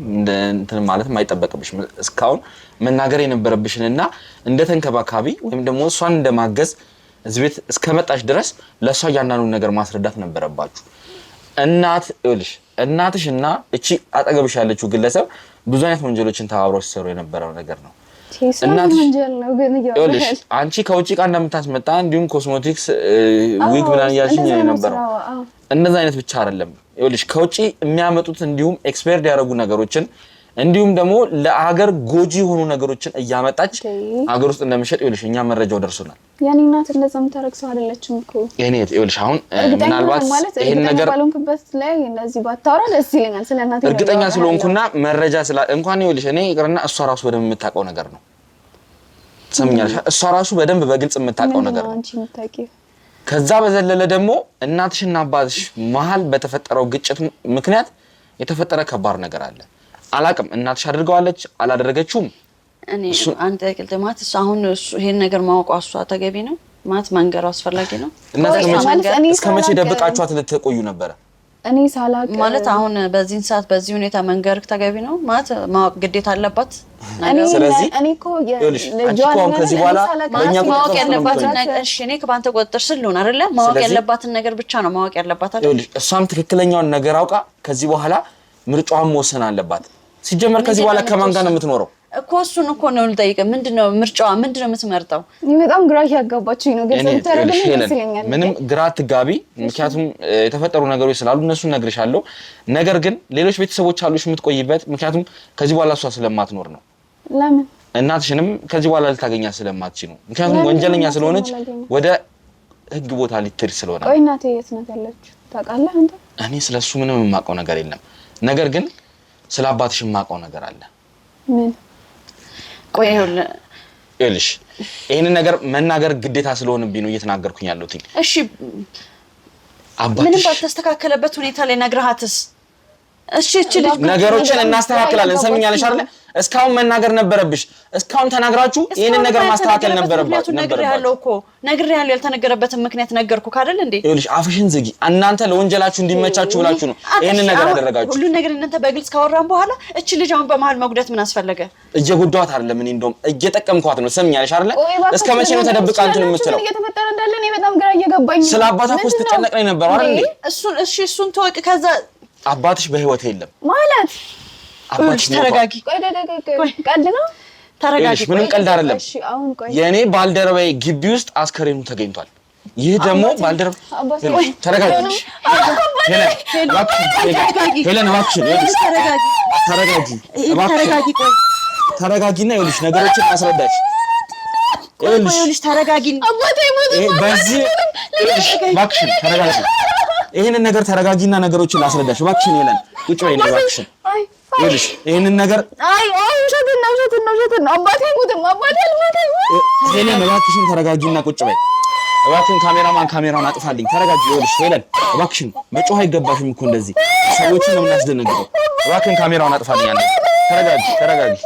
እንትን ማለትም አይጠበቅብሽም። እስካሁን መናገር የነበረብሽንና እንደ ተንከባካቢ ወይም ደግሞ እሷን እንደማገዝ እዚህ ቤት እስከመጣሽ ድረስ ለእሷ እያንዳንዱን ነገር ማስረዳት ነበረባችሁ። እናትሽና እቺ አጠገብሽ ያለችው ግለሰብ ብዙ አይነት ወንጀሎችን ተባብረው ሲሰሩ የነበረው ነገር ነው። ወንጀል ነው ግን ይኸውልሽ አንቺ ከውጪ ዕቃ እንደምታስመጣ እንዲሁም ኮስሞቲክስ ዊግ ምናምን እያልሽኝ የነበረው እንደዛ አይነት ብቻ አይደለም። ይኸውልሽ ከውጪ የሚያመጡት እንዲሁም ኤክስፐርድ ያደረጉ ነገሮችን እንዲሁም ደግሞ ለሀገር ጎጂ የሆኑ ነገሮችን እያመጣች ሀገር ውስጥ እንደምትሸጥ ይኸውልሽ እኛ መረጃው ደርሶናል። ያኔ እናት እንደዛ የምታረክሰው አይደለችም እኮ የኔ ይኸውልሽ አሁን ምናልባት ይሄን ነገር ባልሆንክበት ላይ እንደዚህ ባታወራ ደስ ይለኛል። ስለ እናቴ እርግጠኛ ስለሆንኩና መረጃ እንኳን ይኸውልሽ እኔ ይቅርና እሷ ራሱ በደንብ የምታውቀው ነገር ነው። ትሰምኛለሽ? እሷ ራሱ በደንብ በግልጽ የምታውቀው ነገር ነው። ከዛ በዘለለ ደግሞ እናትሽና አባትሽ መሀል በተፈጠረው ግጭት ምክንያት የተፈጠረ ከባድ ነገር አለ። አላቅም እናትሽ አድርገዋለች አላደረገችውም። እኔ አንተ ቅልጥማት አሁን ይሄን ነገር ማወቋ እሷ ተገቢ ነው ማለት መንገሩ አስፈላጊ ነው። እስከመቼ ደብቃችኋት ልትቆዩ ነበረ? እኔ ሳላቅ ማለት አሁን በዚህን ሰዓት በዚህ ሁኔታ መንገር ተገቢ ነው ማለት ማወቅ ግዴታ አለባት። ስለዚህ እኔ እኮ ልጇን ከዚህ በኋላ ለኛ ማወቅ ያለባት ነገር እሺ እኔ ከባንተ ቁጥጥር ስር ልሆን አይደለ? ማወቅ ያለባትን ነገር ብቻ ነው ማወቅ ያለባት አይደል? እሷም ትክክለኛውን ነገር አውቃ ከዚህ በኋላ ምርጫዋን መወሰን አለባት። ሲጀመር ከዚህ በኋላ ከማን ጋር ነው የምትኖረው እኮ? እሱን እኮ ነው ልጠይቀህ። ምንድነው ምርጫዋ? ምንድነው የምትመርጠው? በጣም ግራ ያጋባችኝ ነው። ግን ተረጋግተህ ምንም ግራ አትጋቢ። ምክንያቱም የተፈጠሩ ነገሮች ስላሉ እነሱን ነግርሻለሁ። ነገር ግን ሌሎች ቤተሰቦች አሉሽ የምትቆይበት። ምክንያቱም ከዚህ በኋላ እሷ ስለማትኖር ነው። ለምን? እናትሽንም ከዚህ በኋላ ልታገኛት ስለማትችል ነው። ምክንያቱም ወንጀለኛ ስለሆነች ወደ ህግ ቦታ ልትሄድ ስለሆነ። ቆይ እናቴ የት ናት ያለችው ታውቃለህ አንተ? እኔ ስለሱ ምንም የማውቀው ነገር የለም። ነገር ግን ስለ አባትሽ የማውቀው ነገር አለ። ምን? ቆይ ይኸውልሽ ይሄንን ነገር መናገር ግዴታ ስለሆነብኝ ነው እየተናገርኩኝ ያለሁት። እሺ ምንም ባልተስተካከለበት ሁኔታ ላይ ነግረሃትስ? እሺ እቺ ልጅ ነገሮችን እናስተካክላለን። ሰምኛለሽ አይደል? እስካሁን መናገር ነበረብሽ። እስካሁን ተናግራችሁ ይሄንን ነገር ማስተካከል ነበረባችሁ። ነግሬሃለሁ። ያልተነገረበትን ምክንያት ነገርኩህ አይደል እንዴ? ይኸውልሽ አፍሽን ዝጊ። እናንተ ለወንጀላችሁ እንዲመቻችሁ ብላችሁ ነው ይሄንን ነገር ያደረጋችሁ። ሁሉ ነገር እናንተ በግልጽ ካወራን በኋላ እቺ ልጅ አሁን በመሃል መጉዳት ምን አስፈለገ? እየጎዳኋት አይደለም። እኔ እንደውም እየጠቀምኳት ነው። ሰምኛለሽ አይደል? እስከ መቼ ነው ተደብቃ እንትን የምትለው? እየተፈጠረ እንዳለ እኔ በጣም ግራ እየገባኝ ነው። ስለ አባቷ እኮ ስትጨነቅ ነው የነበረው አይደል እንዴ? እሱን ተወቅ። ከዛ አባትሽ በህይወት የለም ማለት አባትሽ ተረጋጊ። ቀልድ ነው። ተረጋጊ። ምንም ቀልድ አይደለም። የኔ ባልደረባዬ ግቢ ውስጥ አስከሬኑ ተገኝቷል። ይህ ደግሞ ባልደረባ ተረጋጊ። ሄለን እባክሽን ተረጋጊና ይኸውልሽ ነገሮችን አስረዳሽ። ይኸውልሽ ተረጋጊ። በዚህ እባክሽን ተረጋጊ። ይሄንን ነገር ተረጋጊና ነገሮችን ላስረዳሽ እባክሽን። ሄለን ቁጭ በይ ነው እባክሽን። ይኸውልሽ ይሄንን ነገር ውሸትን ነው አባቴ አይሞትም፣ አባቴ አልሞትም። ሄለን እባክሽን ተረጋጊና ቁጭ በይ እባክሽን። ካሜራማን ካሜራውን አጥፋልኝ። ተረጋጊ። ይኸውልሽ ሄለን እባክሽን መጮህ አይገባሽም እኮ እንደዚህ ሰዎችን ነው የምናስደነግጠው። እባክሽን ካሜራውን አጥፋልኝ። ተረጋጊ